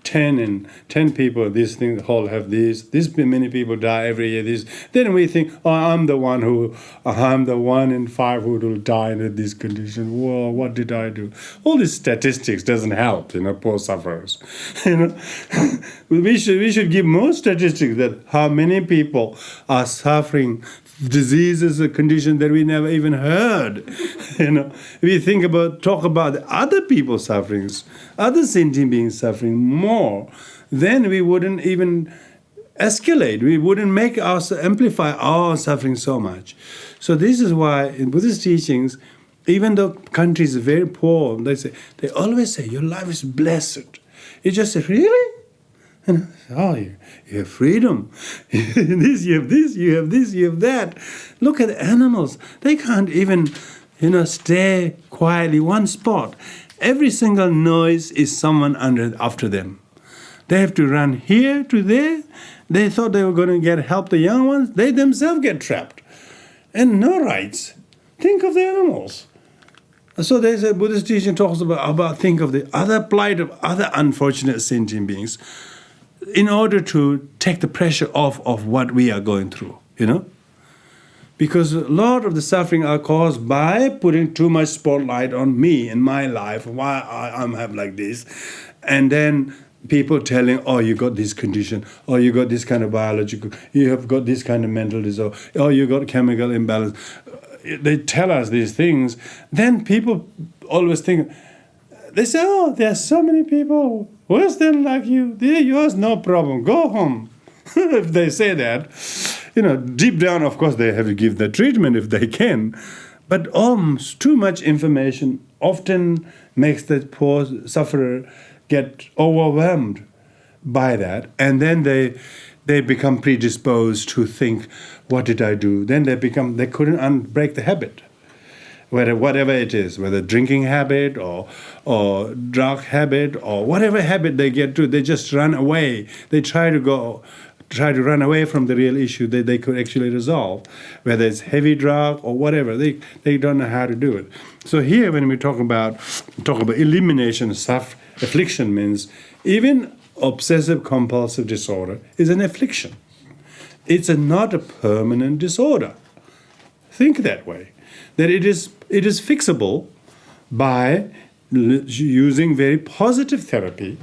10 people, this thing, whole have this many people die every year, this, then we think, I'm the one in 5 who will die in this condition. Whoa, what did I do? All these statistics doesn't help, poor sufferers. We should give more statistics that how many people are suffering diseases or conditions that we never even heard. We talk about other people's sufferings, other sentient beings suffering more, then we wouldn't even escalate. We wouldn't amplify our suffering so much. So this is why in Buddhist teachings, even though countries are very poor, they always say, your life is blessed. You just say, really? You have freedom. You have this, you have this, you have that. Look at the animals. They can't even, stay quietly one spot. Every single noise is someone after them. They have to run here to there. They thought they were going to help the young ones. They themselves get trapped. And no rights. Think of the animals. So there's a Buddhist teaching talks about think of the other plight of other unfortunate sentient beings in order to take the pressure off of what we are going through, Because a lot of the suffering are caused by putting too much spotlight on me and my life, why I'm have like this. And then people telling, oh, you got this condition, or you got this kind of biological, you have got this kind of mental disorder, or you got chemical imbalance. They tell us these things. Then people always think, they say, oh, there are so many people worse than like you. Yours, no problem. Go home. If they say that, deep down, of course, they have to give the treatment if they can. But almost too much information often makes the poor sufferer get overwhelmed by that. And then they become predisposed to think, what did I do? Then they couldn't break the habit. Whatever it is, whether drinking habit or drug habit or whatever habit they get to, they just run away. They try to run away from the real issue that they could actually resolve, whether it's heavy drug or whatever. They don't know how to do it. So here, when we talk about elimination of affliction, means even obsessive compulsive disorder is an affliction. It's not a permanent disorder. Think that way. That it is fixable by using very positive therapy,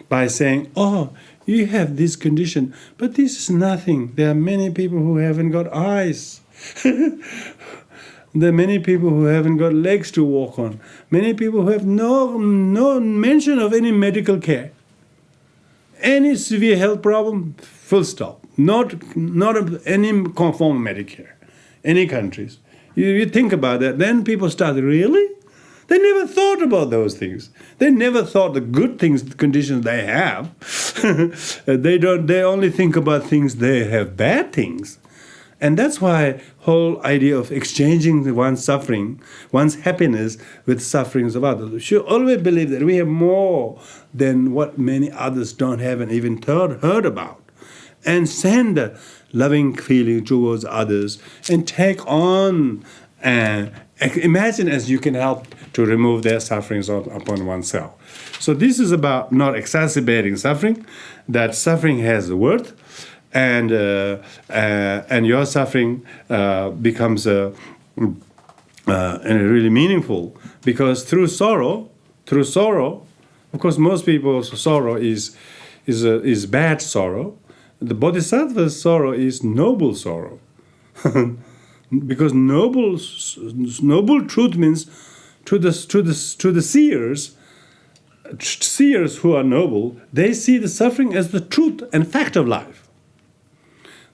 by saying, oh, you have this condition, but this is nothing. There are many people who haven't got eyes. There are many people who haven't got legs to walk on. Many people who have no mention of any medical care. Any severe health problem, full stop. Not any form of Medicare. Any countries. You think about that, then people start, really? They never thought about those things. They never thought the good things, the conditions they have. They only think about things they have, bad things. And that's why whole idea of exchanging one's suffering, one's happiness with sufferings of others. We should always believe that we have more than what many others don't have and even heard about. And send a loving feeling towards others and take on, imagine as you can help to remove their sufferings upon oneself. So this is about not exacerbating suffering, that suffering has a worth, and your suffering becomes really meaningful, because through sorrow, of course, most people's sorrow is bad sorrow. The Bodhisattva's sorrow is noble sorrow, because noble truth means to the seers who are noble, they see the suffering as the truth and fact of life.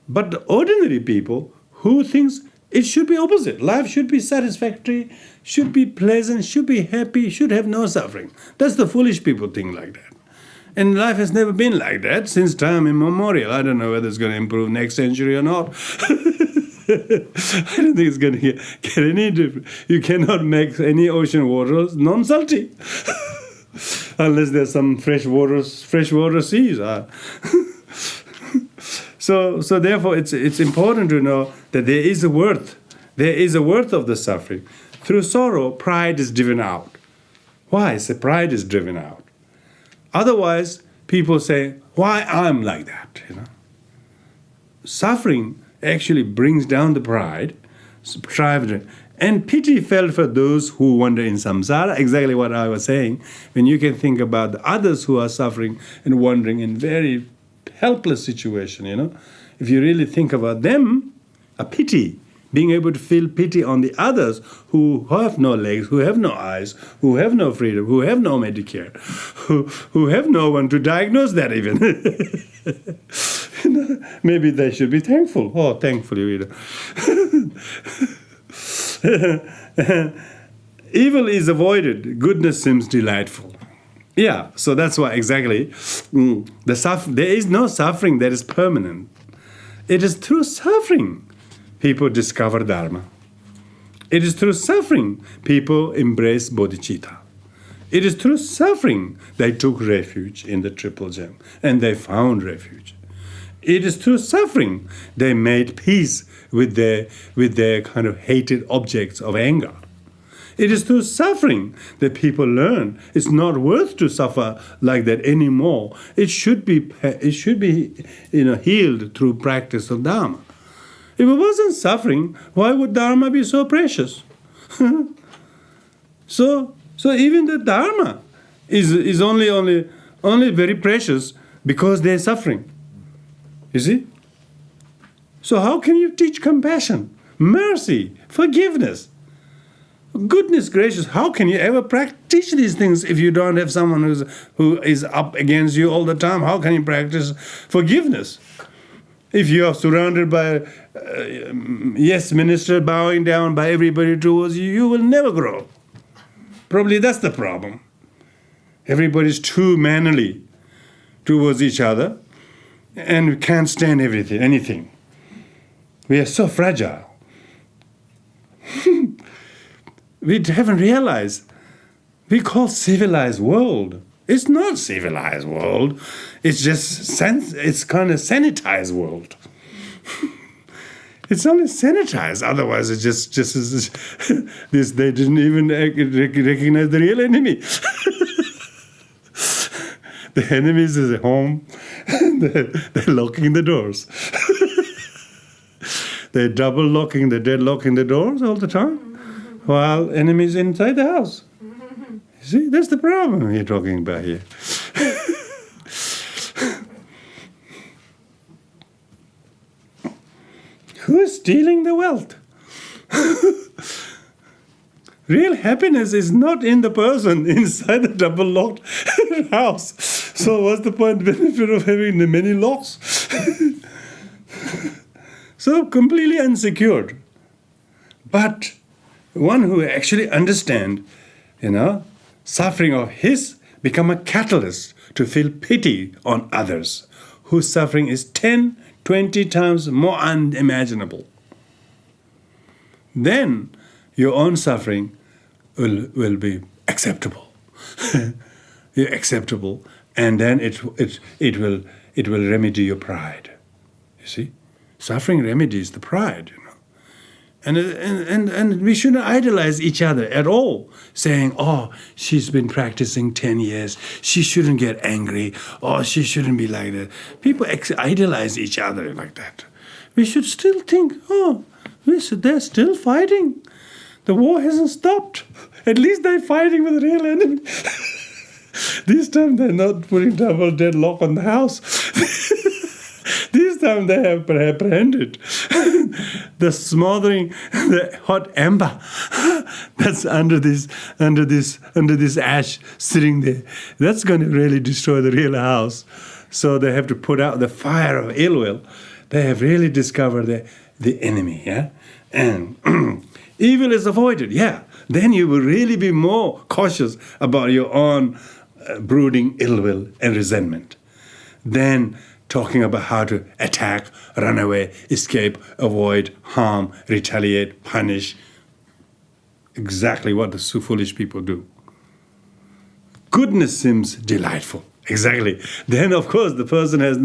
But the ordinary people who thinks it should be opposite, life should be satisfactory, should be pleasant, should be happy, should have no suffering. That's the foolish people think like that. And life has never been like that since time immemorial. I don't know whether it's going to improve next century or not. I don't think it's going to get any different. You cannot make any ocean waters non-salty. Unless there's some freshwater seas. So therefore it's important to know that there is a worth. There is a worth of the suffering. Through sorrow, pride is driven out. Why? So pride is driven out. Otherwise, people say, why I'm like that? Suffering actually brings down the pride, and pity felt for those who wander in samsara, exactly what I was saying, when you can think about the others who are suffering and wandering in very helpless situation, If you really think about them, a pity, being able to feel pity on the others who have no legs, who have no eyes, who have no freedom, who have no Medicare, who have no one to diagnose that even. Maybe they should be thankful. Oh, thankfully. Evil is avoided. Goodness seems delightful. Yeah, so that's why exactly there is no suffering that is permanent. It is through suffering people discover Dharma. It is through suffering people embrace bodhicitta. It is through suffering they took refuge in the Triple Gem, and they found refuge. It is through suffering they made peace with their kind of hated objects of anger. It is through suffering that people learn it's not worth to suffer like that anymore. It should be healed through practice of Dharma. If it wasn't suffering, why would Dharma be so precious? So even the Dharma is only very precious because they're suffering. You see? So how can you teach compassion, mercy, forgiveness? Goodness gracious, how can you ever teach these things if you don't have someone who is up against you all the time? How can you practice forgiveness? If you are surrounded by yes minister bowing down by everybody towards you, you will never grow. Probably that's the problem. Everybody's too manly towards each other and we can't stand anything. We are so fragile. We haven't realized. We call civilized world. It's not civilized world. It's just it's kind of sanitized world. It's only sanitized. Otherwise, it's just this. They didn't even recognize the real enemy. The enemy is at home. They're locking the doors. They're double locking, deadlocking the doors all the time, while enemies inside the house. You see, that's the problem you're talking about here. Who is stealing the wealth? Real happiness is not in the person inside the double-locked house. So what's the benefit of having the many locks? So completely unsecured. But one who actually understands, suffering of his become a catalyst to feel pity on others, whose suffering is 10, 20 times more unimaginable. Then your own suffering will be acceptable. Acceptable, and then it will remedy your pride. You see, suffering remedies the pride. And we shouldn't idolize each other at all, saying, "Oh, she's been practicing 10 years. She shouldn't get angry. Oh, she shouldn't be like that." People idolize each other like that. We should still think, "Oh, they're still fighting. The war hasn't stopped. At least they're fighting with the real enemy." This time they're not putting double deadlock on the house. This time they have apprehended the smothering, the hot ember that's under this ash sitting there. That's going to really destroy the real house. So they have to put out the fire of ill will. They have really discovered the enemy, yeah? And evil is avoided, yeah. Then you will really be more cautious about your own brooding ill will and resentment. Then talking about how to attack, run away, escape, avoid, harm, retaliate, punish. Exactly what the foolish people do. Goodness seems delightful. Exactly. Then, of course, the person has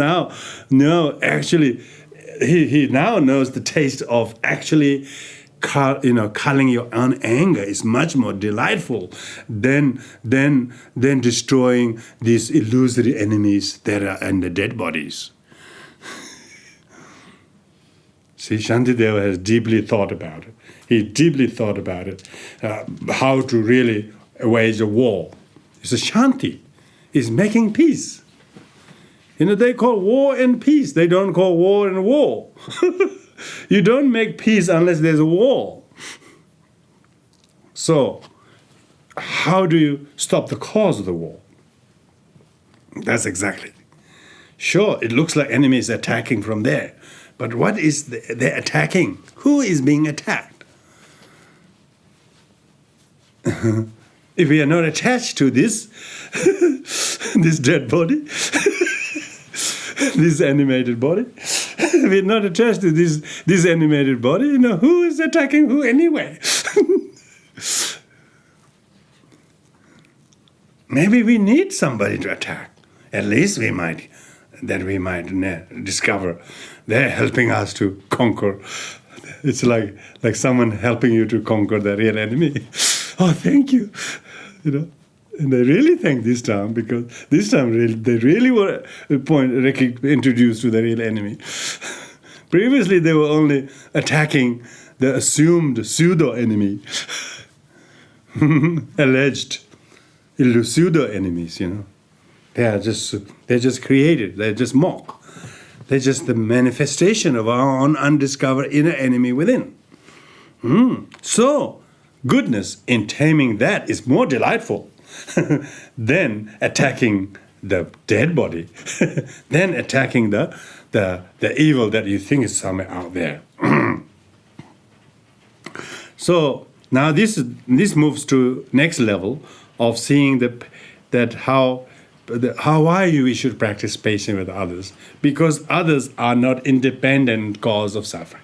actually, he now knows the taste of actually, culling your own anger is much more delightful than destroying these illusory enemies that are in the dead bodies. See, Shantideva has deeply thought about it. He deeply thought about it, how to really wage a war. It's a Shanti. It's making peace. They call war and peace. They don't call war and war. You don't make peace unless there's a war. So, how do you stop the cause of the war? That's exactly. Sure, it looks like enemies attacking from there. But what is they're attacking? Who is being attacked? If we are not attached to this dead body, this animated body, we're not attached to this animated body, who is attacking who anyway? Maybe we need somebody to attack. At least we might that we might discover. They're helping us to conquer. It's like someone helping you to conquer the real enemy. Oh, thank you. And they really thank this time, because this time they really were introduced to the real enemy. Previously, they were only attacking the assumed pseudo enemy, alleged pseudo enemies. They're just created. They're just mock. They're just the manifestation of our own undiscovered inner enemy within. So, goodness in taming that is more delightful than attacking the dead body, than attacking the evil that you think is somewhere out there. So now this moves to next level of seeing how we should practice patience with others, because others are not independent cause of suffering.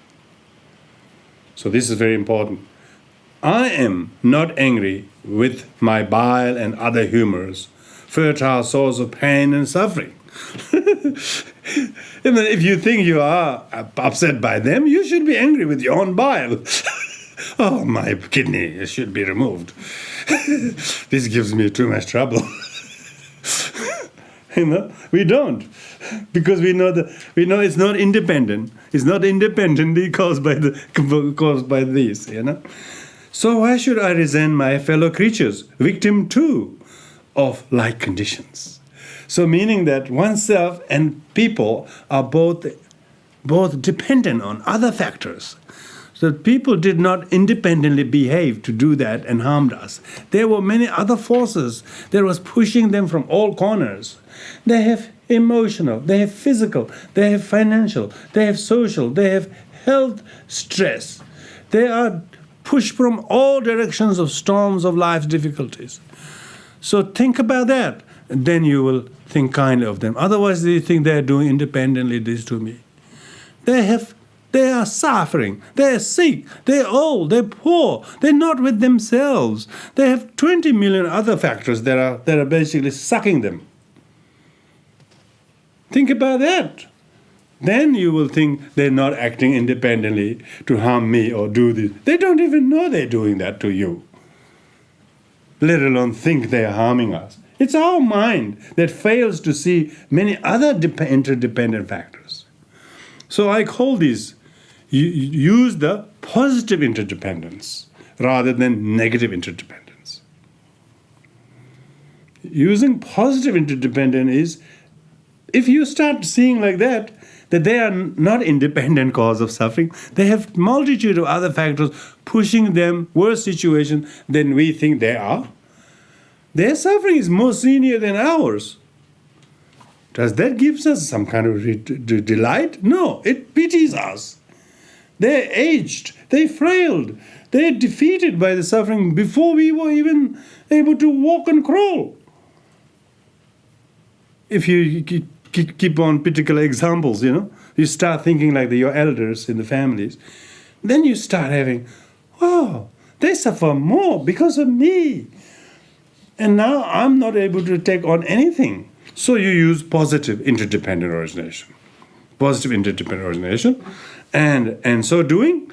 So this is very important. I am not angry with my bile and other humours, fertile source of pain and suffering. Even if you think you are upset by them, you should be angry with your own bile. Oh, my kidney should be removed. This gives me too much trouble. We don't, because we know it's not independent. It's not independently caused by this. So why should I resent my fellow creatures, victim too of like conditions? So meaning that oneself and people are both dependent on other factors. So people did not independently behave to do that and harmed us. There were many other forces that was pushing them from all corners. They have emotional, they have physical, they have financial, they have social, they have health stress. They are pushed from all directions of storms of life's difficulties. So think about that, and then you will think kindly of them. Otherwise, you think they are doing independently this to me. They are suffering, they are sick, they're old, they're poor, they're not with themselves. They have 20 million other factors that are basically sucking them. Think about that. Then you will think they're not acting independently to harm me or do this. They don't even know they're doing that to you, let alone think they're harming us. It's our mind that fails to see many other interdependent factors. So I call these, use the positive interdependence rather than negative interdependence. Using positive interdependence is, if you start seeing like that they are not independent cause of suffering, they have multitude of other factors pushing them worse situation than we think they are. Their suffering is more senior than ours. Does that give us some kind of delight? No, it pities us. They're aged, they're frailed, they're defeated by the suffering before we were even able to walk and crawl. If you keep on particular examples, you start thinking like your elders in the families, then you start having, oh, they suffer more because of me. And now I'm not able to take on anything. So you use positive interdependent origination. Positive interdependent origination. And so doing,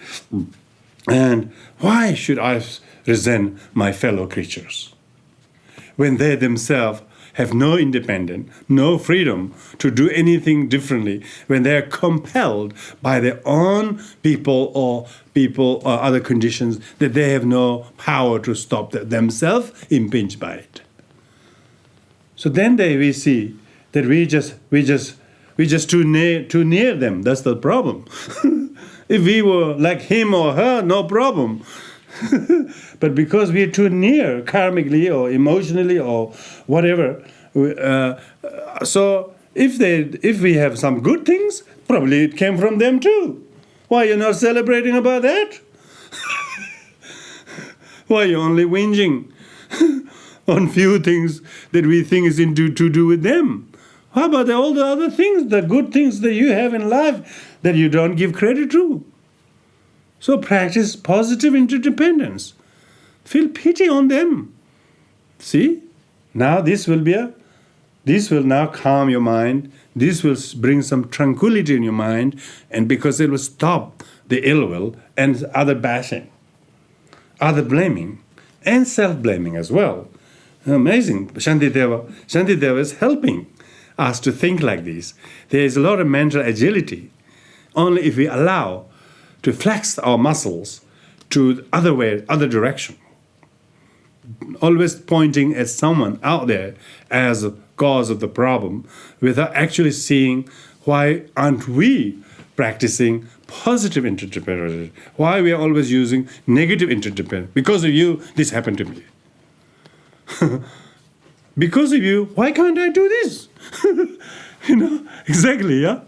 and why should I resent my fellow creatures when they themselves have no independence, no freedom to do anything differently, when they are compelled by their own people or other conditions that they have no power to stop themselves impinged by it. So then we see that we just too near them. That's the problem. If we were like him or her, no problem. But because we are too near karmically or emotionally or whatever, so if we have some good things, probably it came from them too. Why you're not celebrating about that? Why you're only whinging on few things that we think is to do with them? How about all the other things, the good things that you have in life that you don't give credit to? So practice positive interdependence. Feel pity on them. See? Now this will be This will now calm your mind. This will bring some tranquility in your mind, and because it will stop the ill will and other bashing, other blaming, and self-blaming as well. Amazing. Shantideva is helping us to think like this. There is a lot of mental agility. Only if we allow to flex our muscles to the other direction. Always pointing at someone out there as a cause of the problem without actually seeing why aren't we practicing positive interdependence? Why we are always using negative interdependence? Because of you, this happened to me. Because of you, why can't I do this? Exactly, yeah?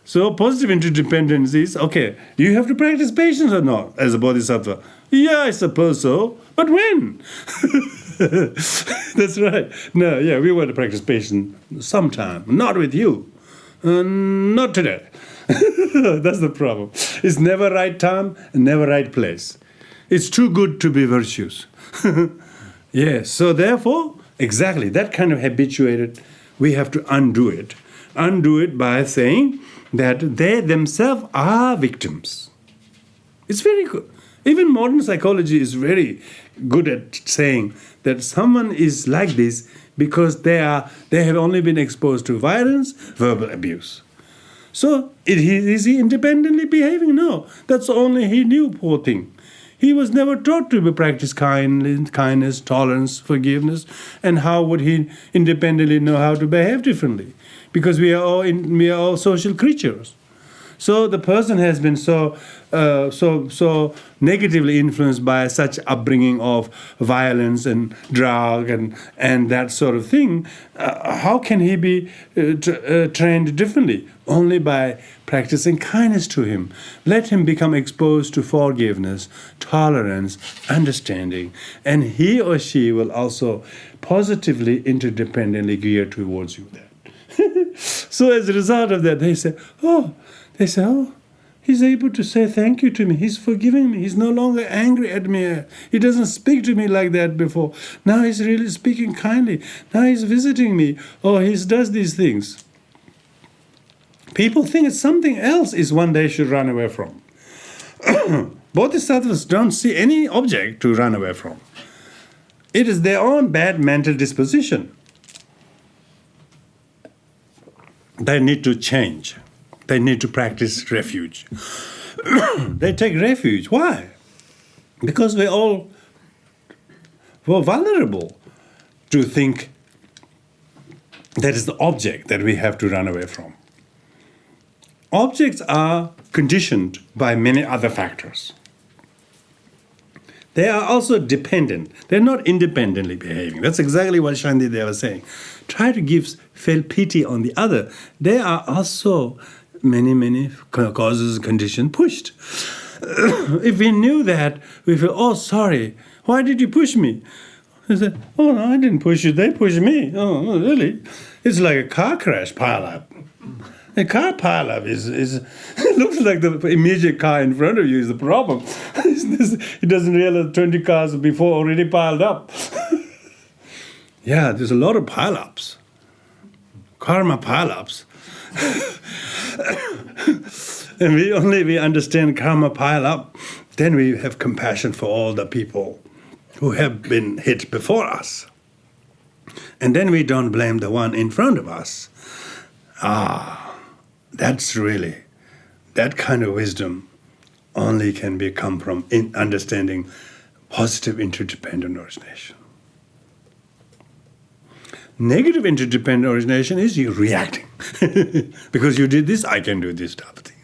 So positive interdependence is, okay, do you have to practice patience or not as a bodhisattva? Yeah, I suppose so. But when? That's right. No, yeah, we want to practice patience sometime. Not with you. Not today. That's the problem. It's never right time and never right place. It's too good to be virtuous. Yes, so therefore, exactly, that kind of habituated, we have to undo it. Undo it by saying that they themselves are victims. It's very good. Even modern psychology is very good at saying that someone is like this because they have only been exposed to violence, verbal abuse. So is he independently behaving? No. That's only he knew, poor thing. He was never taught to practice kindness, tolerance, forgiveness, and how would he independently know how to behave differently? Because we are all social creatures. So the person has been so negatively influenced by such upbringing of violence and drug and that sort of thing. How can he be trained differently? Only by practicing kindness to him. Let him become exposed to forgiveness, tolerance, understanding, and he or she will also positively, interdependently gear towards you. So as a result of that, they say, oh, he's able to say thank you to me. He's forgiving me. He's no longer angry at me. He doesn't speak to me like that before. Now he's really speaking kindly. Now he's visiting me. Oh, he does these things. People think it's something else is one they should run away from. Bodhisattvas don't see any object to run away from. It is their own bad mental disposition. They need to change. They need to practice refuge. They take refuge. Why? Because we're all vulnerable to think that is the object that we have to run away from. Objects are conditioned by many other factors. They are also dependent. They're not independently behaving. That's exactly what Shantideva was saying. Try to feel pity on the other. They are also many causes, conditions pushed. If we knew that, we feel, oh, sorry, why did you push me? They said, oh, no, I didn't push you, they pushed me. Oh, really? It's like a car crash pile-up. A car pile-up is it looks like the immediate car in front of you is the problem. It doesn't realize 20 cars before already piled up. Yeah, there's a lot of pile-ups. Karma pile-ups. And we understand karma pile-up, then we have compassion for all the people who have been hit before us. And then we don't blame the one in front of us. That's really, that kind of wisdom only can come from understanding positive interdependent origination. Negative interdependent origination is you reacting. Because you did this, I can do this type of thing.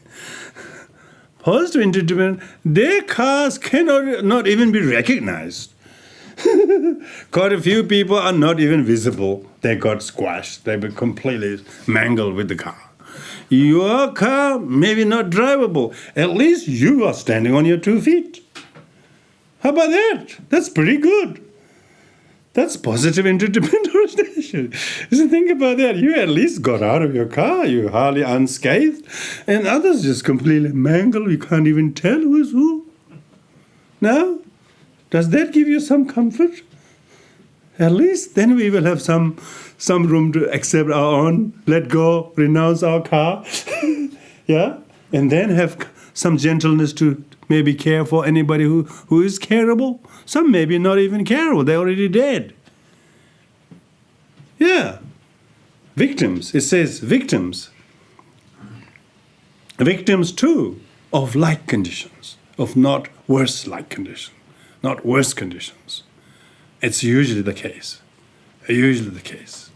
Positive interdependent, their cars cannot not even be recognized. Quite a few people are not even visible. They got squashed. They were completely mangled with the car. Your car maybe not drivable. At least you are standing on your 2 feet. How about that? That's pretty good. That's positive interdependent origination. So think about that. You at least got out of your car. You're hardly unscathed. And others just completely mangled. You can't even tell who is who. Now, does that give you some comfort? At least then we will have some room to accept our own, let go, renounce our car, yeah, and then have some gentleness to maybe care for anybody who is careable. Some maybe not even careable, they're already dead. Yeah. Victims, it says victims. Victims too of like conditions, of not worse like conditions, not worse conditions. It's usually the case. Usually the case.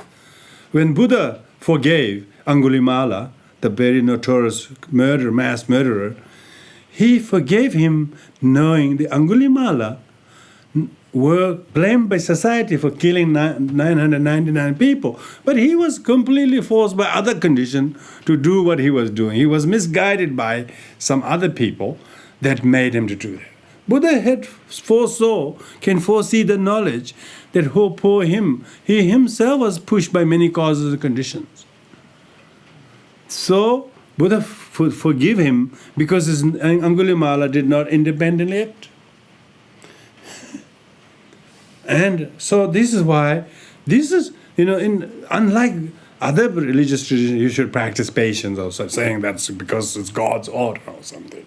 When Buddha forgave Angulimala, the very notorious mass murderer, he forgave him knowing the Angulimala were blamed by society for killing 999 people. But he was completely forced by other conditions to do what he was doing. He was misguided by some other people that made him to do that. Buddha had can foresee the knowledge that poor him, he himself was pushed by many causes and conditions. So Buddha forgive him because his Angulimala did not independently act. And so this is why, unlike other religious traditions, you should practice patience or saying that's because it's God's order or something.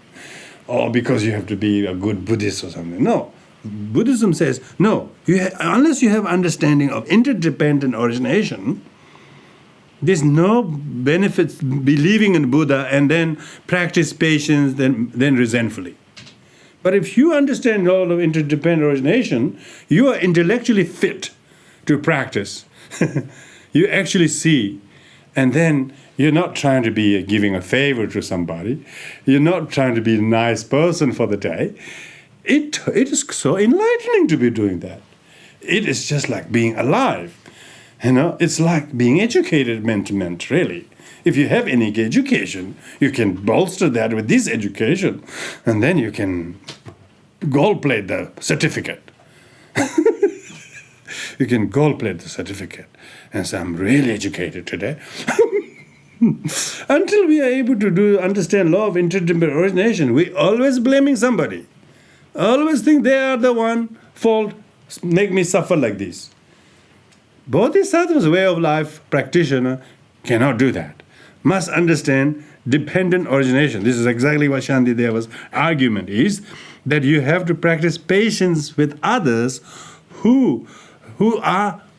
Or because you have to be a good Buddhist or something. No. Buddhism says, no, unless you have understanding of interdependent origination, there's no benefit believing in Buddha and then practice patience, then resentfully. But if you understand all of interdependent origination, you are intellectually fit to practice. You actually see, and then you're not trying to be giving a favor to somebody. You're not trying to be a nice person for the day. It is so enlightening to be doing that. It is just like being alive. It's like being educated ment to ment, really. If you have any education, you can bolster that with this education, and then you can gold plate the certificate. You can gold plate the certificate and say, I'm really educated today. Until we are able to understand law of interdependent origination, we always blaming somebody. Always think they are the one fault, make me suffer like this. Bodhisattva's way of life practitioner cannot do that. Must understand dependent origination. This is exactly what Shantideva's argument is, that you have to practice patience with others who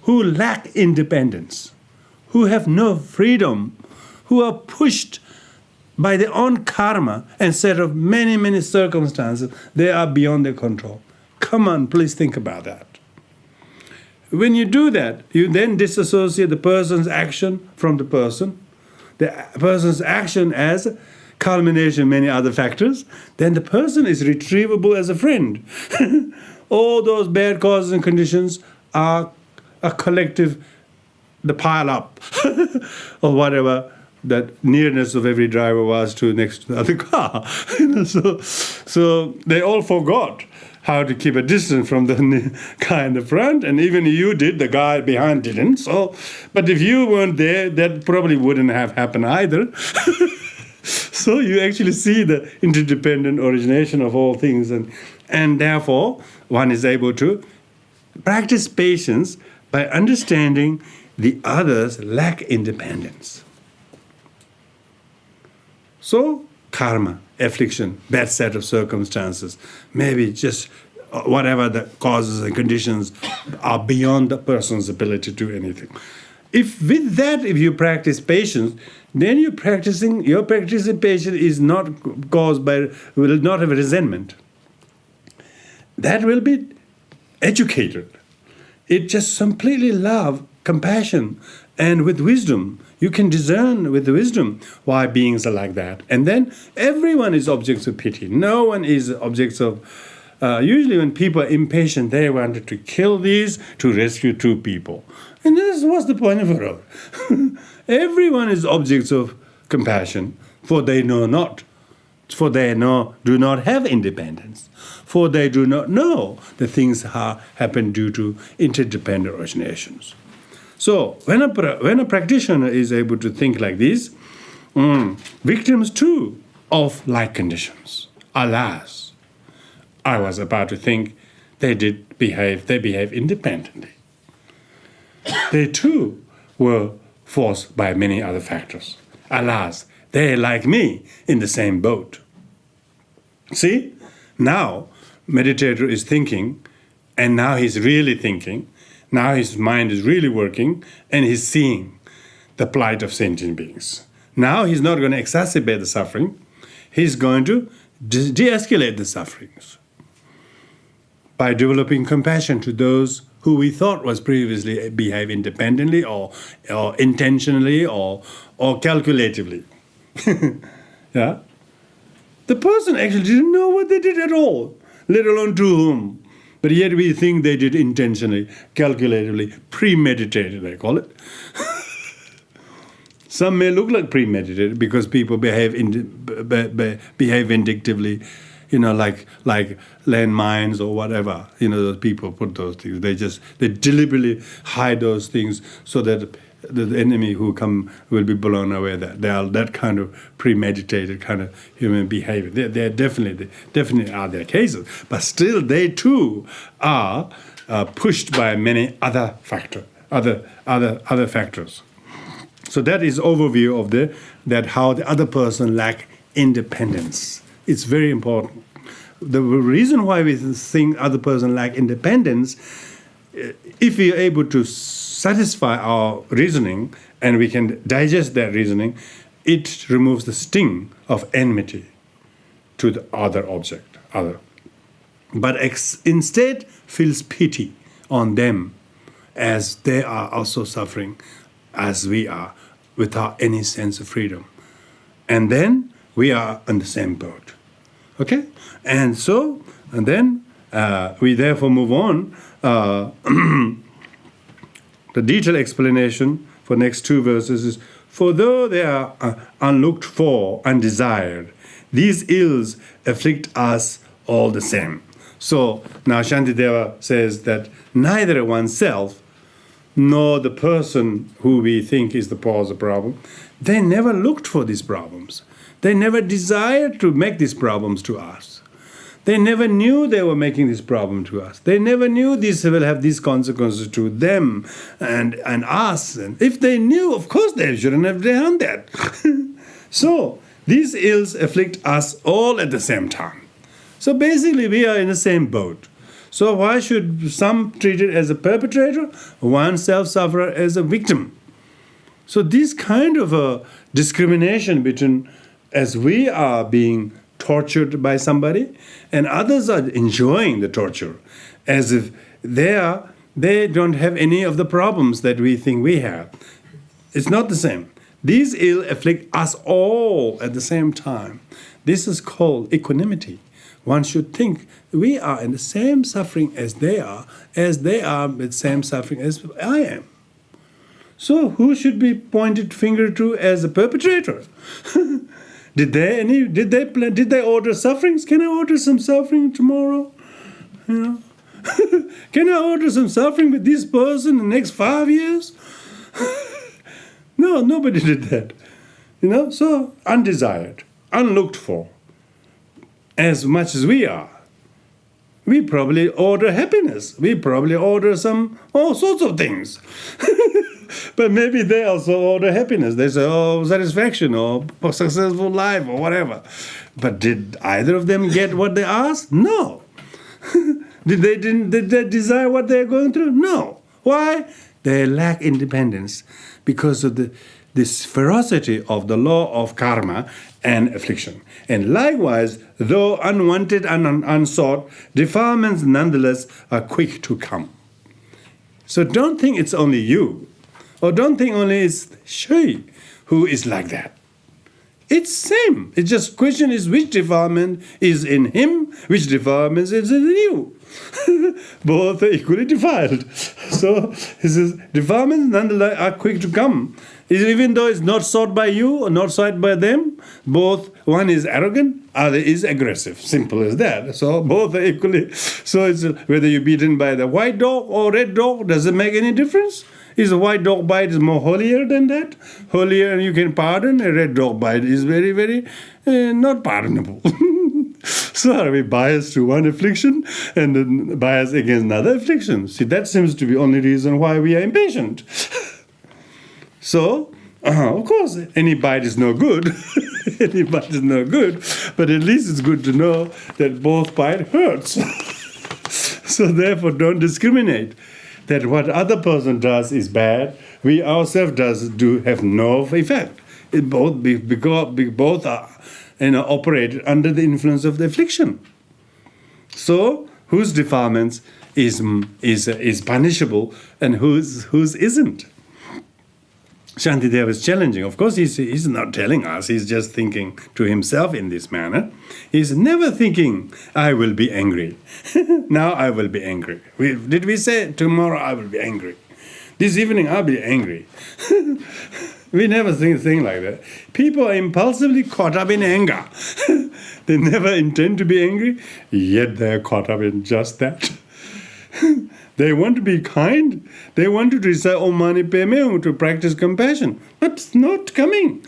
lack independence, who have no freedom, who are pushed by their own karma and set of many, many circumstances. They are beyond their control. Come on, please think about that. When you do that, you then disassociate the person's action from the person, the person's action as culmination of many other factors, then the person is retrievable as a friend. All those bad causes and conditions are a collective, the pile up, or whatever that nearness of every driver was to next to the other car. So they all forgot how to keep a distance from the guy in the front, and even you did, the guy behind didn't. So, but if you weren't there, that probably wouldn't have happened either. So you actually see the interdependent origination of all things, and therefore one is able to practice patience by understanding the others lack independence. So karma, affliction, bad set of circumstances, maybe just whatever the causes and conditions are beyond the person's ability to do anything. If you practice patience, then your participation is not caused by, will not have resentment. That will be educated. It just completely love, compassion, and with wisdom. You can discern with wisdom why beings are like that. And then everyone is objects of pity. No one is objects of... usually when people are impatient, they wanted to kill these to rescue two people. And this was the point of it all. Everyone is objects of compassion, for they know not. For they do not have independence. For they do not know the things happen due to interdependent originations. So when a practitioner is able to think like this, victims too of like conditions. Alas, I was about to think they behave independently. they too were forced by many other factors. Alas, they're like me in the same boat. See, now meditator is thinking, and now he's really thinking. Now his mind is really working, and he's seeing the plight of sentient beings. Now he's not going to exacerbate the suffering. He's going to de-escalate the sufferings by developing compassion to those who we thought was previously behave independently or intentionally or calculatively. Yeah? The person actually didn't know what they did at all, let alone to whom. But yet we think they did intentionally, calculatively, premeditated, I call it. Some may look like premeditated because people behave vindictively, like landmines or whatever. Those people put those things. They deliberately hide those things so that the enemy who come will be blown away. That they are that kind of premeditated kind of human behavior. They definitely are their cases, but still they too are pushed by many other factors. So that is overview of that how the other person lack independence. It's very important. The reason why we think other person lack independence, if we are able to satisfy our reasoning and we can digest that reasoning, it removes the sting of enmity to the other object, but instead feels pity on them as they are also suffering as we are, without any sense of freedom. And then we are on the same boat. Okay? And then we therefore move on. The detailed explanation for next two verses is, for though they are unlooked for, undesired, these ills afflict us all the same. So now Shantideva says that neither oneself nor the person who we think is the cause of the problem, they never looked for these problems. They never desired to make these problems to us. They never knew they were making this problem to us. They never knew this will have these consequences to them and us. And if they knew, of course they shouldn't have done that. So these ills afflict us all at the same time. So basically we are in the same boat. So why should some treat it as a perpetrator, one self-sufferer as a victim? So this kind of a discrimination between, as we are being tortured by somebody and others are enjoying the torture, as if they don't have any of the problems that we think we have. It's not the same. These ills afflict us all at the same time. This is called equanimity. One should think we are in the same suffering as they are with the same suffering as I am. So who should be pointed finger to as a perpetrator? Did they order sufferings? Can I order some suffering tomorrow? Can I order some suffering with this person in the next 5 years? No, nobody did that. So undesired, unlooked for. As much as we are. We probably order happiness. We probably order all sorts of things. But maybe they also order happiness. They say, satisfaction or successful life or whatever. But did either of them get what they asked? No. Did they desire what they're going through? No. Why? They lack independence because of this ferocity of the law of karma and affliction. And likewise, though unwanted and unsought, defilements nonetheless are quick to come. So don't think it's only you, or don't think only it's she who is like that. It's same. It's just question is which defilement is in him, which defilement is in you. Both are equally defiled. So he says, defilements nonetheless are quick to come. Even though it's not sought by you or not sought by them, both, one is arrogant, other is aggressive. Simple as that. So both are equally. So it's whether you're beaten by the white dog or red dog, does it make any difference? Is a white dog bite is more holier than that? Holier and you can pardon. A red dog bite is very, very not pardonable. So are we biased to one affliction and then biased against another affliction? See, that seems to be the only reason why we are impatient. So, of course, any bite is no good. Any bite is no good. But at least it's good to know that both bite hurts. So therefore, don't discriminate. That what other person does is bad, we ourselves do have no effect. It both are operated under the influence of the affliction. So whose defilements is punishable and whose isn't? Shantideva is challenging. Of course, he's not telling us. He's just thinking to himself in this manner. He's never thinking, I will be angry. Now I will be angry. Did we say, tomorrow I will be angry? This evening I'll be angry. We never think like that. People are impulsively caught up in anger. They never intend to be angry, yet they're caught up in just that. They want to be kind. They want to recite Om Mani Padme Hum to practice compassion. But it's not coming.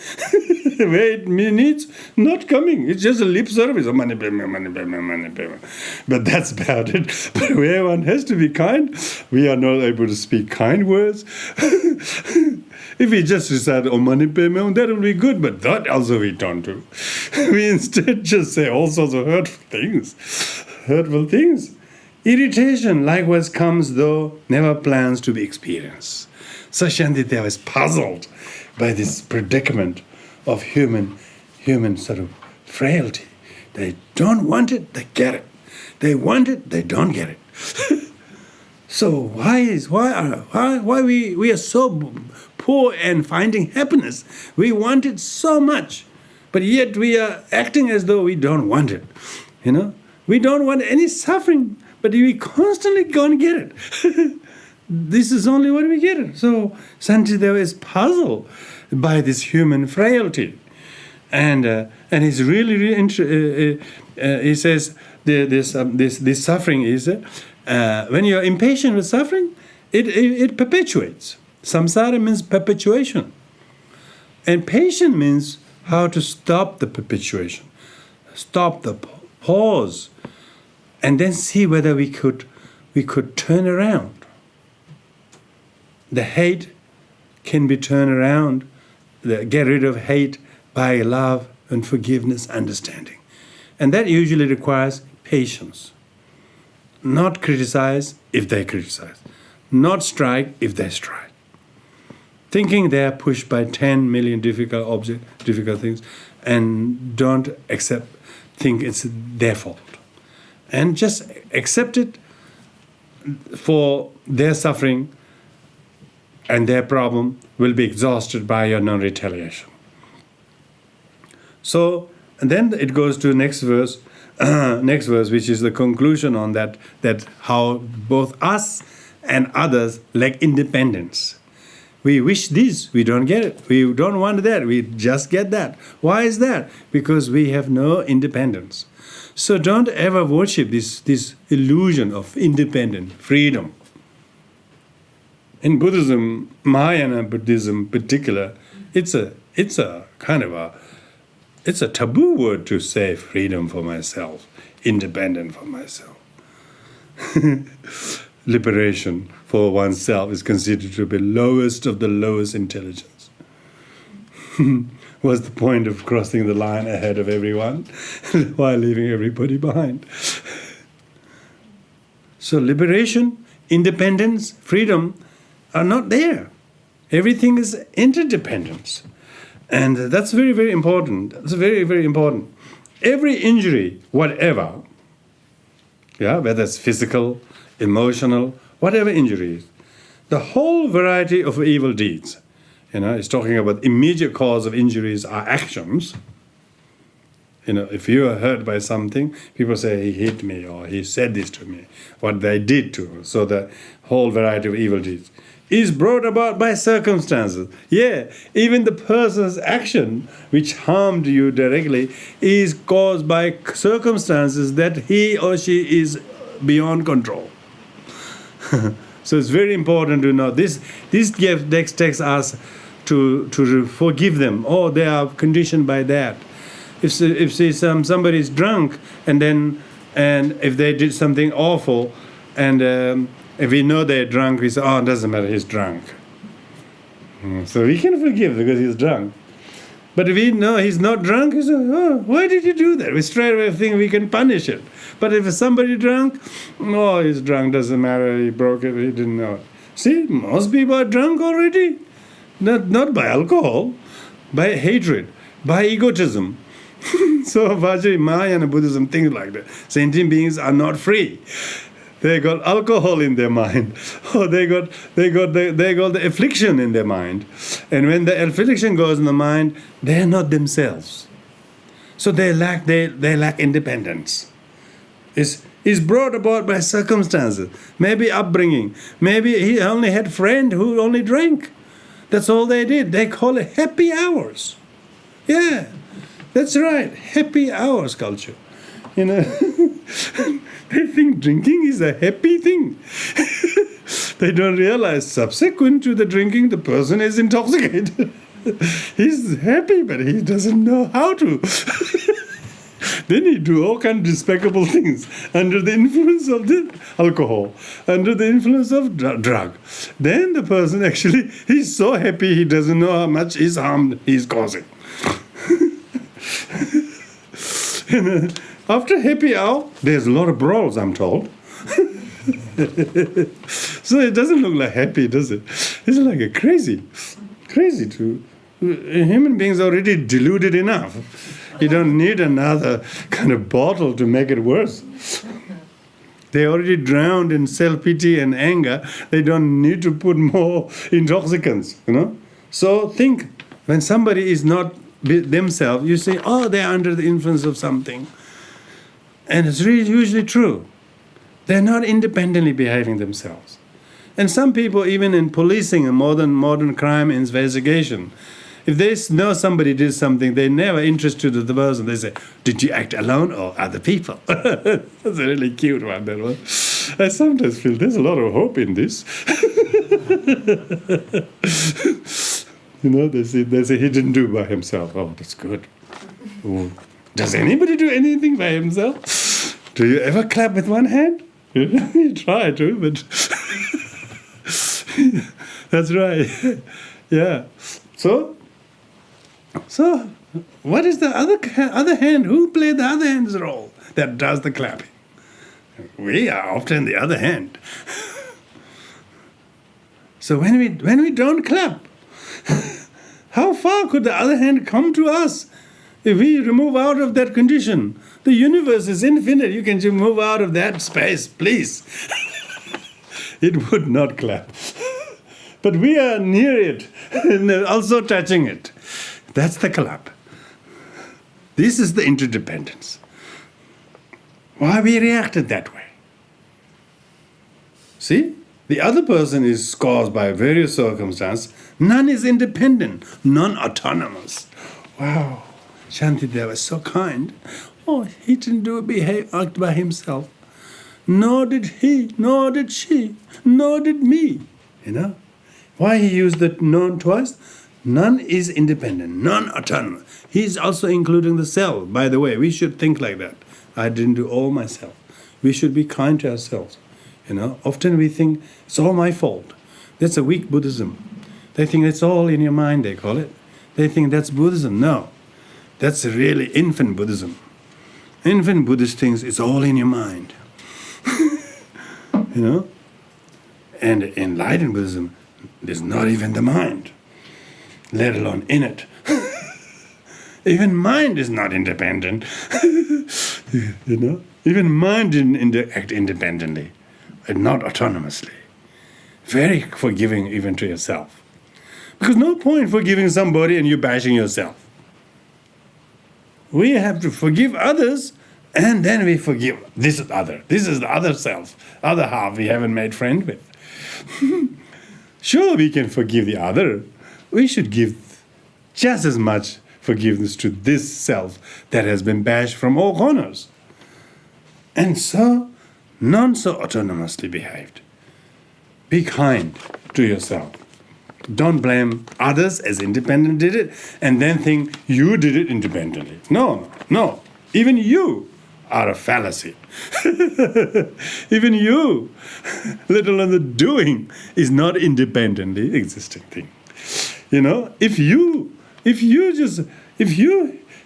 Where it needs, not coming. It's just a lip service. Om Mani Padme Hum, Mani Padme Hum, Mani Padme Hum. But that's about it. But where one has to be kind, we are not able to speak kind words. If we just recite Om Mani Padme Hum, that will be good. But that also we don't do. We instead just say all sorts of hurtful things. Hurtful things. Irritation likewise comes, though never plans to be experienced. So Shantideva is puzzled by this predicament of human sort of frailty. They don't want it, they get it. They want it, they don't get it. So why we are so poor and finding happiness? We want it so much, but yet we are acting as though we don't want it. We don't want any suffering. But we constantly go and get it. This is only what we get. So Shantideva is puzzled by this human frailty, and he's really he says this suffering is when you're impatient with suffering, it perpetuates. Samsara means perpetuation, and patient means how to stop the perpetuation, stop the pause. And then see whether we could turn around. The hate can be turned around, get rid of hate by love and forgiveness, understanding. And that usually requires patience. Not criticize if they criticize. Not strike if they strike. Thinking they are pushed by 10 million difficult things, and don't think it's their fault. And just accept it for their suffering, and their problem will be exhausted by your non-retaliation. So, and then it goes to next verse, which is the conclusion on that how both us and others lack independence. We wish this, we don't get it. We don't want that, we just get that. Why is that? Because we have no independence. So don't ever worship this illusion of independent freedom. In Buddhism, Mahayana Buddhism in particular, it's a taboo word to say freedom for myself, independent for myself. Liberation for oneself is considered to be lowest of the lowest intelligence. What's the point of crossing the line ahead of everyone while leaving everybody behind? So liberation, independence, freedom are not there. Everything is interdependence. And that's very, very important. That's very, very important. Every injury, whatever, whether it's physical, emotional, whatever injuries, the whole variety of evil deeds, it's talking about immediate cause of injuries are actions. If you are hurt by something, people say he hit me or he said this to me, what they did to us. So the whole variety of evil deeds is brought about by circumstances. Even the person's action which harmed you directly is caused by circumstances that he or she is beyond control. So it's very important to know this. This text takes us to forgive them. Oh, they are conditioned by that. if somebody's drunk and if they did something awful, and if we know they're drunk, we say, oh, it doesn't matter, he's drunk. So we can forgive because he's drunk. But if we know he's not drunk, we say, oh, why did you do that? We straight away think we can punish it. But if somebody drunk, oh, he's drunk, doesn't matter, he broke it, he didn't know it. See, most people are drunk already. Not by alcohol, by hatred, by egotism. So Vajra, Mahayana Buddhism thinks like that. Sentient beings are not free. They got alcohol in their mind. Oh, they got the affliction in their mind. And when the affliction goes in the mind, they are not themselves. So they lack independence. It's brought about by circumstances, maybe upbringing. Maybe he only had friend who only drank. That's all they did. They call it happy hours. Yeah, that's right. Happy hours culture. You know, they think drinking is a happy thing. They don't realize subsequent to the drinking, the person is intoxicated. He's happy, but he doesn't know how to. Then he do all kinds of despicable things under the influence of the alcohol, under the influence of drug. Then the person actually, he's so happy he doesn't know how much his harm he's causing. And, after happy hour, there's a lot of brawls, I'm told. So it doesn't look like happy, does it? It's like a crazy too. Human beings are already deluded enough. You don't need another kind of bottle to make it worse. They already drowned in self-pity and anger. They don't need to put more intoxicants, you know. So think, when somebody is not themselves, you say, oh, they're under the influence of something. And it's really usually true. They're not independently behaving themselves. And some people, even in policing and modern crime investigation, if they know somebody did something, they're never interested in the person. They say, did you act alone or other people? That's a really cute one, that one. I sometimes feel there's a lot of hope in this. You know, they say he didn't do it by himself. Oh, that's good. Oh. Does anybody do anything by himself? Do you ever clap with one hand? You try to, but that's right. Yeah. So what is the other hand? Who played the other hand's role that does the clapping? We are often the other hand. So when we don't clap, how far could the other hand come to us? If we remove out of that condition, the universe is infinite. You can just move out of that space, please. It would not clap. But we are near it and also touching it. That's the clap. This is the interdependence. Why we reacted that way? See? The other person is caused by various circumstances. None is independent, none autonomous. Wow. Shantideva was so kind. Oh, he didn't act by himself. Nor did he, nor did she, nor did me. You know? Why he used the none twice? None is independent, none autonomous. He's also including the self. By the way, we should think like that. I didn't do all myself. We should be kind to ourselves. You know, often we think it's all my fault. That's a weak Buddhism. They think it's all in your mind, they call it. They think that's Buddhism. No. That's really infant Buddhism. Infant Buddhist thinks it's all in your mind. You know? And enlightened Buddhism, there's not even the mind, let alone in it. Even mind is not independent. You know? Even mind didn't act independently, and not autonomously. Very forgiving even to yourself. Because no point forgiving somebody and you bashing yourself. We have to forgive others, and then we forgive this other. This is the other self, other half we haven't made friend with. Sure, we can forgive the other. We should give just as much forgiveness to this self that has been bashed from all corners. And so, none so autonomously behaved. Be kind to yourself. Don't blame others as independent did it and then think you did it independently. No. Even you are a fallacy. Even you, let alone the doing, is not independently existing thing. You know, if you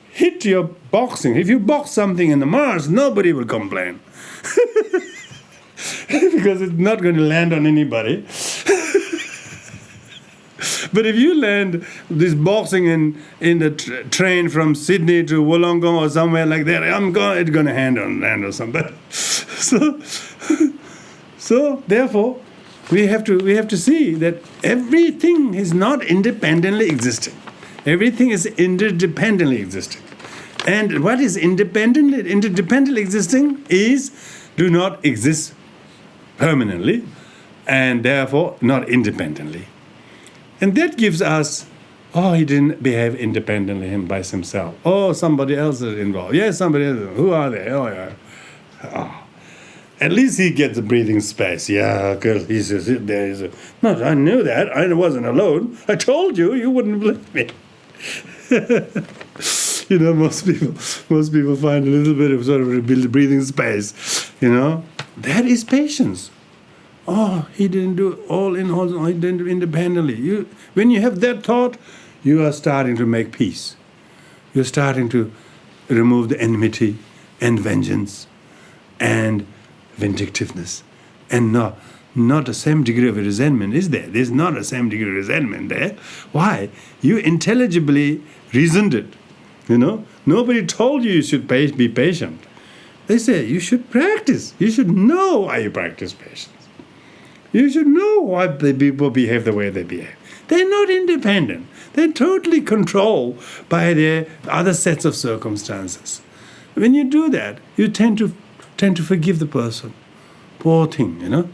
hit your boxing, if you box something in the Mars, nobody will complain. Because it's not going to land on anybody. But if you land this boxing in the train from Sydney to Wollongong or somewhere like that, it's going to land on somebody. So therefore, we have to see that everything is not independently existing. Everything is interdependently existing. And what is interdependently existing is do not exist permanently and therefore not independently. And that gives us, he didn't behave independently by himself. Somebody else is involved. Yes, somebody else. Who are they? At least he gets a breathing space. Yeah, because he says there. No, I knew that. I wasn't alone. I told you, you wouldn't believe me. You know, most people find a little bit of sort of a breathing space. You know, that is patience. He didn't do all in all. He didn't do independently. When you have that thought, you are starting to make peace. You're starting to remove the enmity and vengeance and vindictiveness, and not the same degree of resentment is there. There's not the same degree of resentment there. Why? You intelligibly reasoned it. You know, nobody told you should be patient. They say you should practice. You should know why you practice patience. You should know why the people behave the way they behave. They're not independent. They're totally controlled by their other sets of circumstances. When you do that, you tend to forgive the person. Poor thing, you know.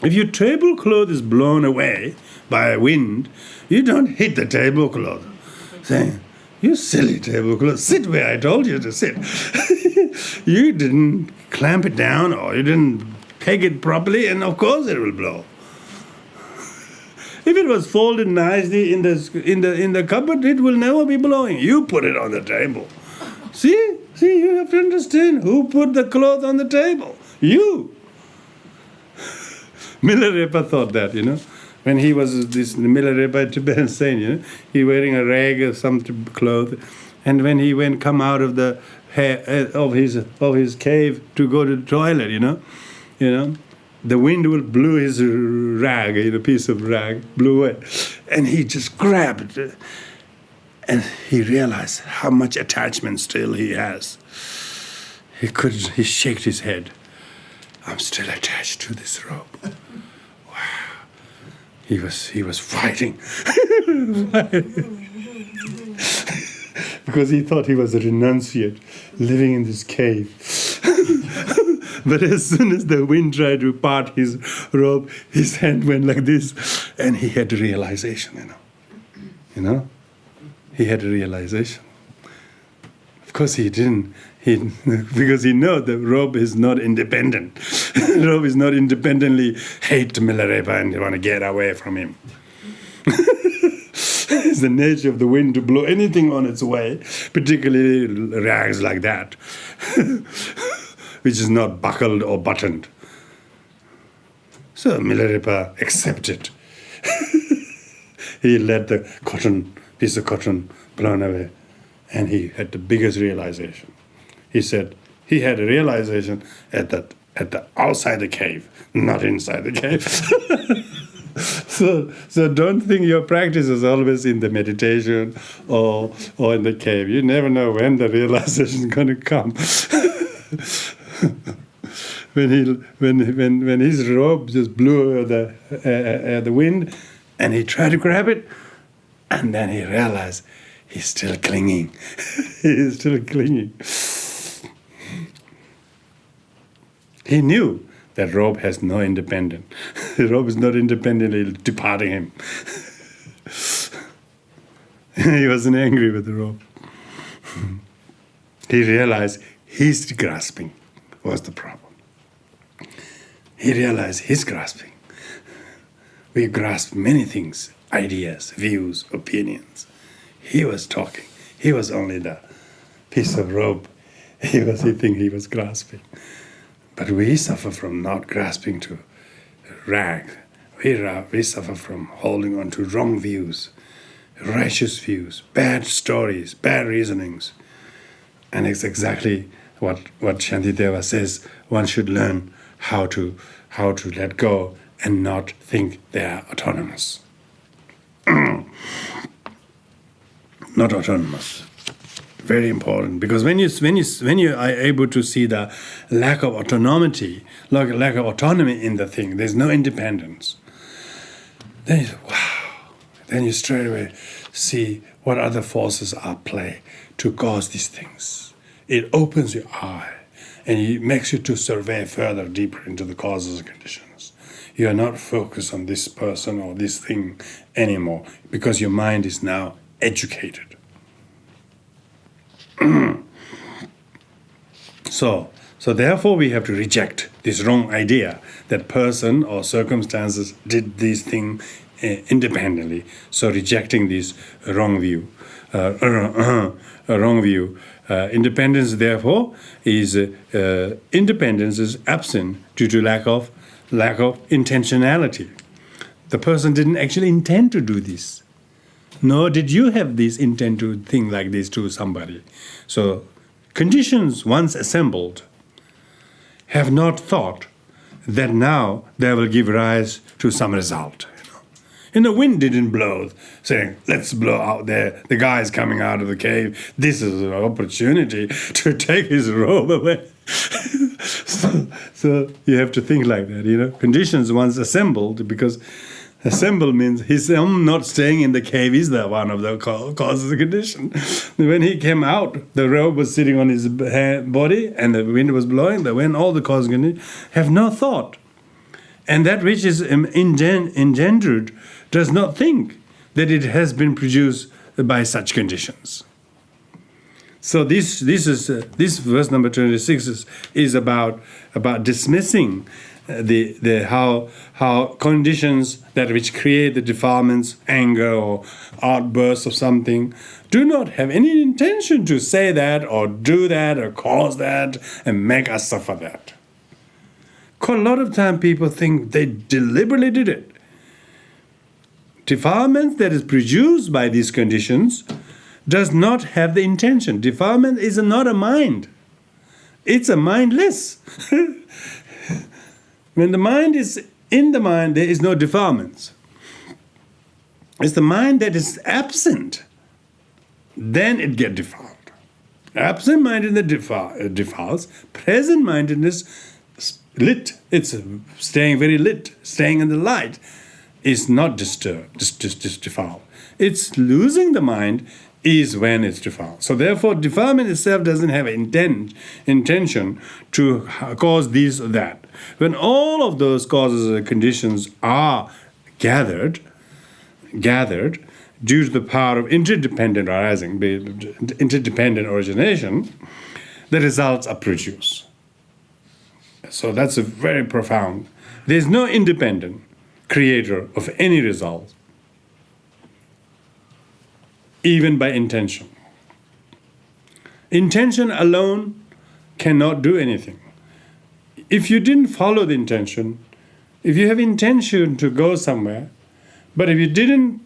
If your tablecloth is blown away by a wind, you don't hit the tablecloth, saying, "You silly tablecloth, sit where I told you to sit." You didn't clamp it down, or you didn't peg it properly, and of course it will blow. If it was folded nicely in the cupboard, it will never be blowing. You put it on the table. See, you have to understand who put the cloth on the table. You. Milarepa thought that, you know, when he was this Milarepa Tibetan saint, you know, he wearing a rag or some cloth, and when he come out of the of his cave to go to the toilet, you know, the wind will blew his rag, a piece of rag, blew it, and he just grabbed it, and he realized how much attachment still he has. He shook his head. I'm still attached to this robe. Wow. He was fighting. Because he thought he was a renunciate living in this cave. But as soon as the wind tried to part his robe, his hand went like this, and he had a realization, you know. He had a realization. Of course he didn't. Because he knows the robe is not independent. The robe is not independently hate Milarepa and want to get away from him. It's the nature of the wind to blow anything on its way, particularly rags like that, which is not buckled or buttoned. So Milarepa accepted. He let the piece of cotton blown away, and he had the biggest realization. He said he had a realization at the outside the cave, not inside the cave. So don't think your practice is always in the meditation or in the cave. You never know when the realization is going to come. when his robe just blew the wind, and he tried to grab it, and then he realized he's still clinging. He's still clinging. He knew that robe has no independence. The robe is not independently departing him. He wasn't angry with the robe. He realized his grasping was the problem. He realized his grasping we grasp many things, ideas, views, opinions. He was talking. He was only the piece of rope he think he was grasping. But we suffer from not grasping to rag. We suffer from holding on to wrong views, righteous views, bad stories, bad reasonings. And it's exactly what Shantideva says. One should learn how to let go and not think they are autonomous. Not autonomous. Very important, because when you are able to see the lack of autonomy, lack of autonomy in the thing, there's no independence. Then you straight away see what other forces are at play to cause these things. It opens your eye and it makes you to survey further, deeper into the causes and conditions. You are not focused on this person or this thing anymore, because your mind is now educated. So therefore we have to reject this wrong idea that person or circumstances did these things independently. So rejecting this wrong view. Independence, therefore, is absent due to lack of intentionality. The person didn't actually intend to do this. Nor did you have this intent to think like this to somebody. So conditions once assembled have not thought that now they will give rise to some result. And the wind didn't blow, saying, let's blow out there. The guy is coming out of the cave. This is an opportunity to take his robe away. so you have to think like that, Conditions once assembled, because assemble means he's not staying in the cave. He's the one of the causes of condition. When he came out, the robe was sitting on his body and the wind was blowing. When all the causes of condition have no thought. And that which is engendered does not think that it has been produced by such conditions. So this verse number 26 is about dismissing the how conditions that which create the defilements, anger or outbursts of something, do not have any intention to say that or do that or cause that and make us suffer that. Quite a lot of time people think they deliberately did it. Defilement that is produced by these conditions does not have the intention. Defilement is not a mind. It's a mindless. When the mind is in the mind, there is no defilements. It's the mind that is absent. Then it gets defiled. Absent-mindedness defiles. Present-mindedness lit. It's staying very lit, staying in the light, is not disturbed, just defiled. It's losing the mind is when it's defiled. So therefore, defilement itself doesn't have intention to cause this or that. When all of those causes and conditions are gathered due to the power of interdependent arising, interdependent origination, the results are produced. So that's a very profound. There's no independent creator of any result, even by intention. Intention alone cannot do anything. If you didn't follow the intention, if you have intention to go somewhere, but if you didn't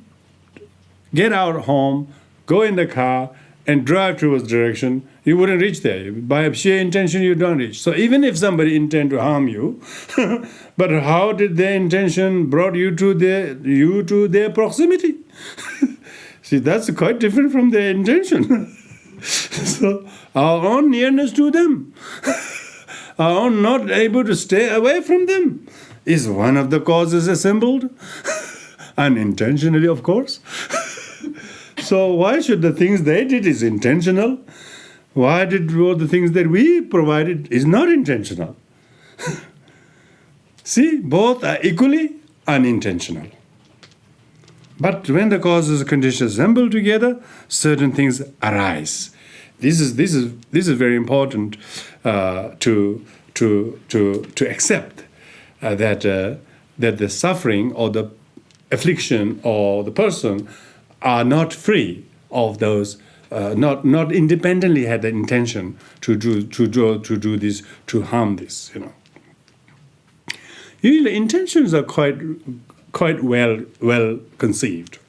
get out home, go in the car, and drive towards direction, you wouldn't reach there. By sheer intention, you don't reach. So even if somebody intend to harm you, but how did their intention brought you to their proximity? See, that's quite different from their intention. So our own nearness to them, our own not able to stay away from them, is one of the causes assembled, unintentionally, of course. So why should the things they did is intentional? Why did all the things that we provided is not intentional? See, both are equally unintentional. But when the causes and conditions assemble together, certain things arise. This is very important to accept that the suffering or the affliction or the person are not free of those, not independently had the intention to do this, to harm this, you know. Usually intentions are quite well conceived.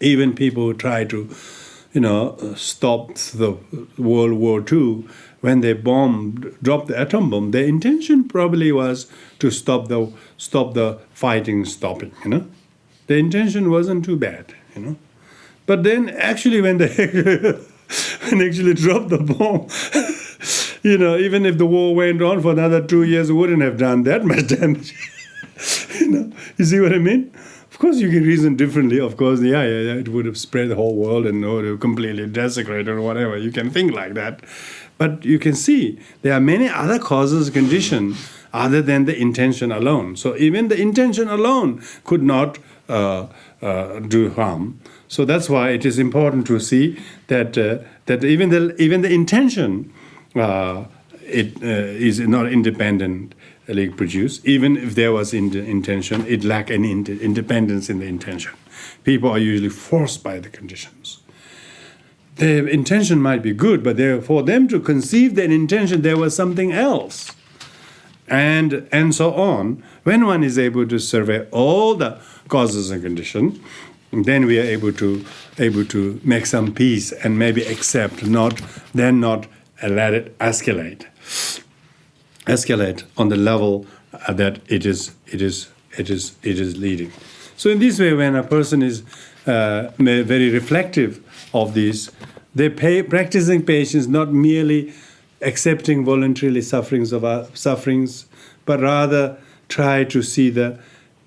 Even people who try to, you know, stop the World War II, when they dropped the atom bomb, their intention probably was to stop the fighting stopping, you know. The intention wasn't too bad, you know. But then actually when they actually dropped the bomb, you know, even if the war went on for another 2 years, it wouldn't have done that much damage. You know, you see what I mean? Of course, you can reason differently. Of course, yeah, it would have spread the whole world and would have completely desecrated or whatever. You can think like that. But you can see there are many other causes, conditions, other than the intention alone. So even the intention alone could not do harm. So that's why it is important to see that even the intention it is not independently produced. Even if there was intention, it lacked any independence in the intention. People are usually forced by the conditions. Their intention might be good, but for them to conceive that intention, there was something else. And so on. When one is able to survey all the causes and conditions, then we are able to make some peace and maybe accept, not let it escalate on the level that it is leading. So in this way, when a person is very reflective of this, they practicing patience, not merely accepting voluntarily sufferings, but rather try to see the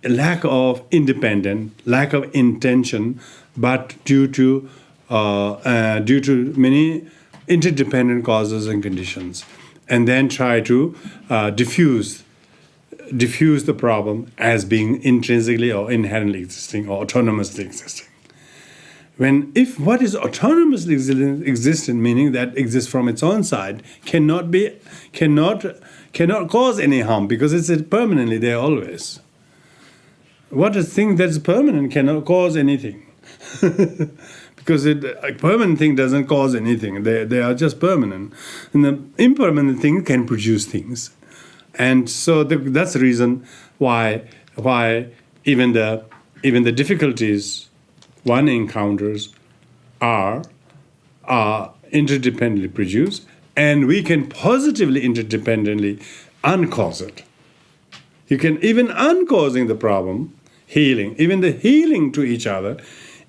lack of independence, lack of intention, but due to many interdependent causes and conditions, and then try to diffuse the problem as being intrinsically or inherently existing or autonomously existing. If what is autonomously existent, meaning that exists from its own side, cannot cause any harm because it's permanently there always. What a thing that's permanent cannot cause anything. Because a permanent thing doesn't cause anything. They are just permanent. And the impermanent thing can produce things. And so that's the reason why even the difficulties one encounters are interdependently produced, and we can positively interdependently uncause it. You can even uncausing the problem, healing, even the healing to each other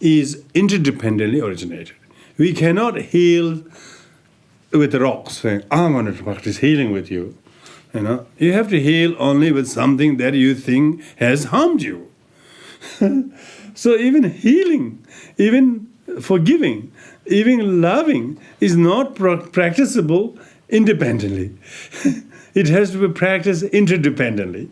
is interdependently originated. We cannot heal with rocks, saying, I'm going to practice healing with you. You know, you have to heal only with something that you think has harmed you. So even healing, even forgiving, even loving is not practicable independently. It has to be practiced interdependently.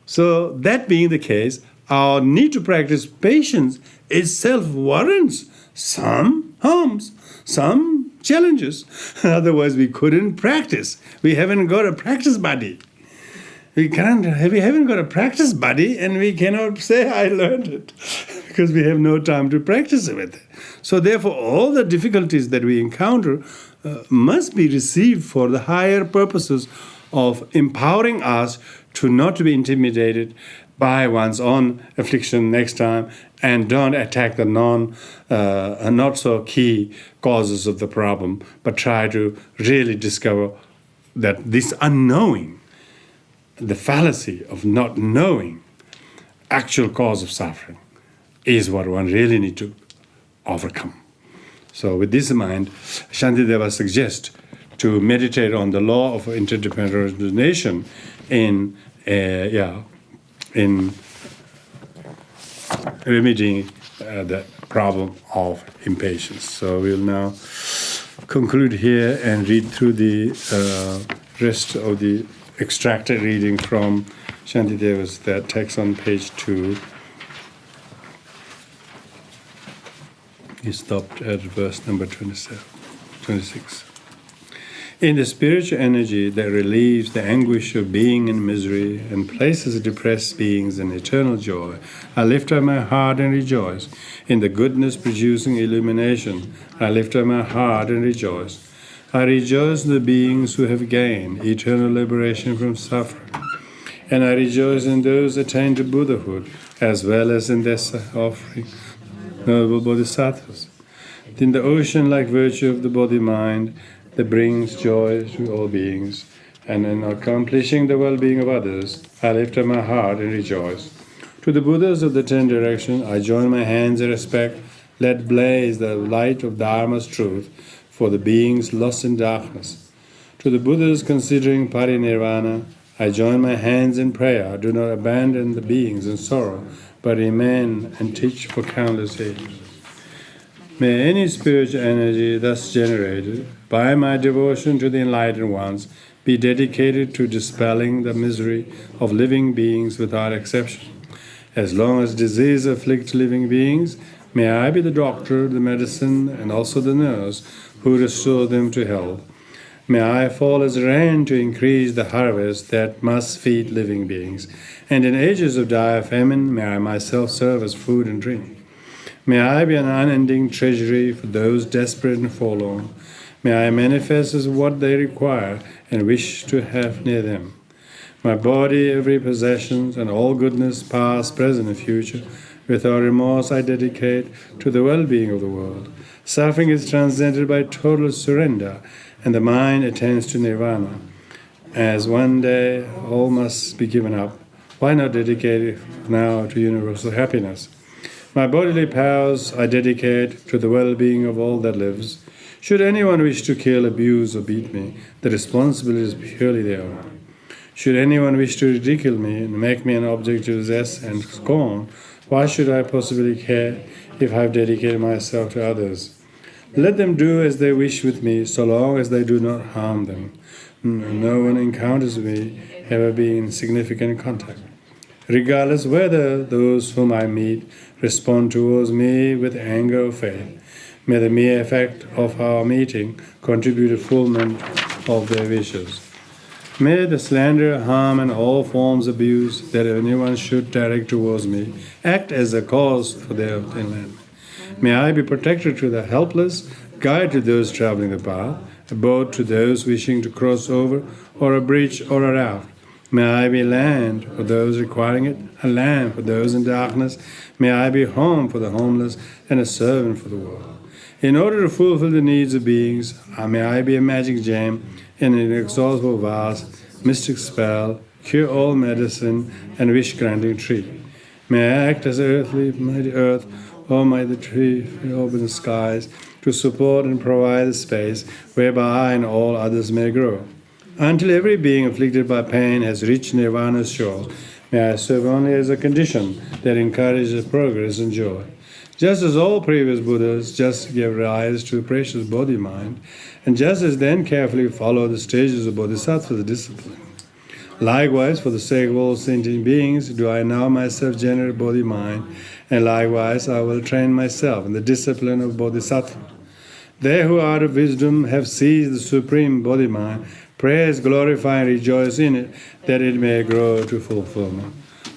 So that being the case, our need to practice patience itself warrants some harms, some challenges. Otherwise, we couldn't practice. We haven't got a practice buddy. We haven't got a practice buddy, and we cannot say, I learned it, because we have no time to practice with it. So therefore, all the difficulties that we encounter must be received for the higher purposes of empowering us to not to be intimidated by one's own affliction next time, and don't attack the not so key causes of the problem, but try to really discover that this unknowing, the fallacy of not knowing actual cause of suffering, is what one really needs to overcome. So with this in mind, Shantideva suggests to meditate on the law of interdependent origination in remedying the problem of impatience. So we'll now conclude here and read through the rest of the extracted reading from Shantideva's that text on page 2. He stopped at verse number 26. In the spiritual energy that relieves the anguish of being in misery and places depressed beings in eternal joy, I lift up my heart and rejoice. In the goodness producing illumination, I lift up my heart and rejoice. I rejoice in the beings who have gained eternal liberation from suffering. And I rejoice in those attained to Buddhahood, as well as in their offering, noble Bodhisattvas. In the ocean-like virtue of the body-mind that brings joy to all beings, and in accomplishing the well-being of others, I lift up my heart and rejoice. To the Buddhas of the 10 directions, I join my hands in respect. Let blaze the light of Dharma's truth for the beings lost in darkness. To the Buddhas considering parinirvana, I join my hands in prayer. Do not abandon the beings in sorrow, but remain and teach for countless ages. May any spiritual energy thus generated by my devotion to the enlightened ones be dedicated to dispelling the misery of living beings without exception. As long as disease afflicts living beings, may I be the doctor, the medicine, and also the nurse who restore them to health. May I fall as rain to increase the harvest that must feed living beings. And in ages of dire famine, may I myself serve as food and drink. May I be an unending treasury for those desperate and forlorn. May I manifest as what they require and wish to have near them. My body, every possession, and all goodness, past, present, and future, without remorse I dedicate to the well-being of the world. Suffering is transcended by total surrender, and the mind attains to nirvana. As one day all must be given up, why not dedicate it now to universal happiness? My bodily powers I dedicate to the well-being of all that lives. Should anyone wish to kill, abuse, or beat me, the responsibility is purely their own. Should anyone wish to ridicule me and make me an object of zest and scorn, why should I possibly care if I have dedicated myself to others? Let them do as they wish with me, so long as they do not harm them. No one encounters me ever being in significant contact. Regardless whether those whom I meet respond towards me with anger or faith, may the mere effect of our meeting contribute to fulfillment of their wishes. May the slander, harm, and all forms of abuse that anyone should direct towards me act as a cause for their enlightenment. May I be protector to the helpless, guide to those traveling the path, a boat to those wishing to cross over, or a bridge or a raft. May I be land for those requiring it, a lamp for those in darkness. May I be home for the homeless and a servant for the world. In order to fulfill the needs of beings, may I be a magic gem in an inexhaustible vase, mystic spell, cure all medicine, and wish-granting tree. May I act as earthly, mighty earth, or mighty tree, open the skies, to support and provide the space whereby I and all others may grow. Until every being afflicted by pain has reached nirvana's shore, may I serve only as a condition that encourages progress and joy. Just as all previous Buddhas just gave rise to a precious body-mind, and just as then carefully follow the stages of Bodhisattva's discipline. Likewise, for the sake of all sentient beings, do I now myself generate body-mind, and likewise I will train myself in the discipline of Bodhisattva. They who out of wisdom have seized the supreme body-mind, praise, glorify, and rejoice in it, that it may grow to fulfillment.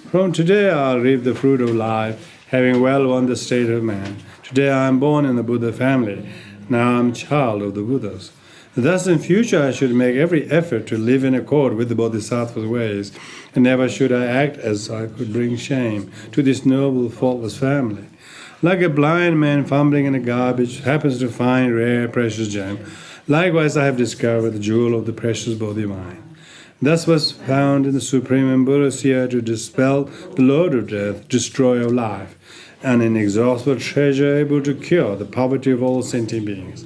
From today I'll reap the fruit of life, having well won the state of man. Today I am born in the Buddha family. Now I am child of the Buddhas. Thus in future I should make every effort to live in accord with the Bodhisattva's ways, and never should I act as I could bring shame to this noble, faultless family. Like a blind man fumbling in a garbage happens to find rare, precious gem, likewise I have discovered the jewel of the precious body-mind. Thus was found in the Supreme Ambrosia to dispel the load of death, destroyer of life, an inexhaustible treasure able to cure the poverty of all sentient beings.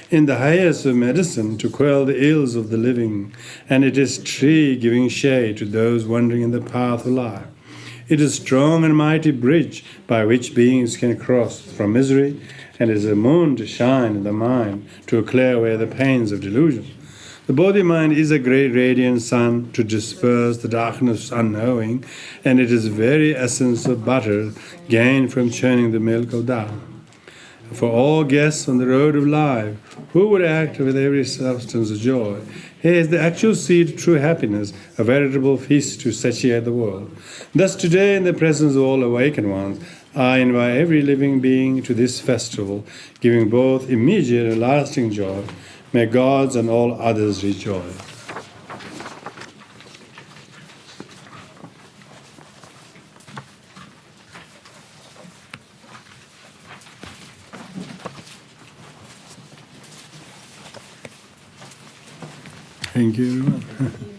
In the highest of medicine to quell the ills of the living, and it is tree giving shade to those wandering in the path of life. It is a strong and mighty bridge by which beings can cross from misery, and is a moon to shine in the mind to clear away the pains of delusion. The body-mind is a great radiant sun to disperse the darkness unknowing, and it is the very essence of butter gained from churning the milk of Tao. For all guests on the road of life, who would act with every substance of joy? Here is the actual seed of true happiness, a veritable feast to satiate the world. Thus today, in the presence of all awakened ones, I invite every living being to this festival, giving both immediate and lasting joy. May gods and all others rejoice. Thank you, everyone.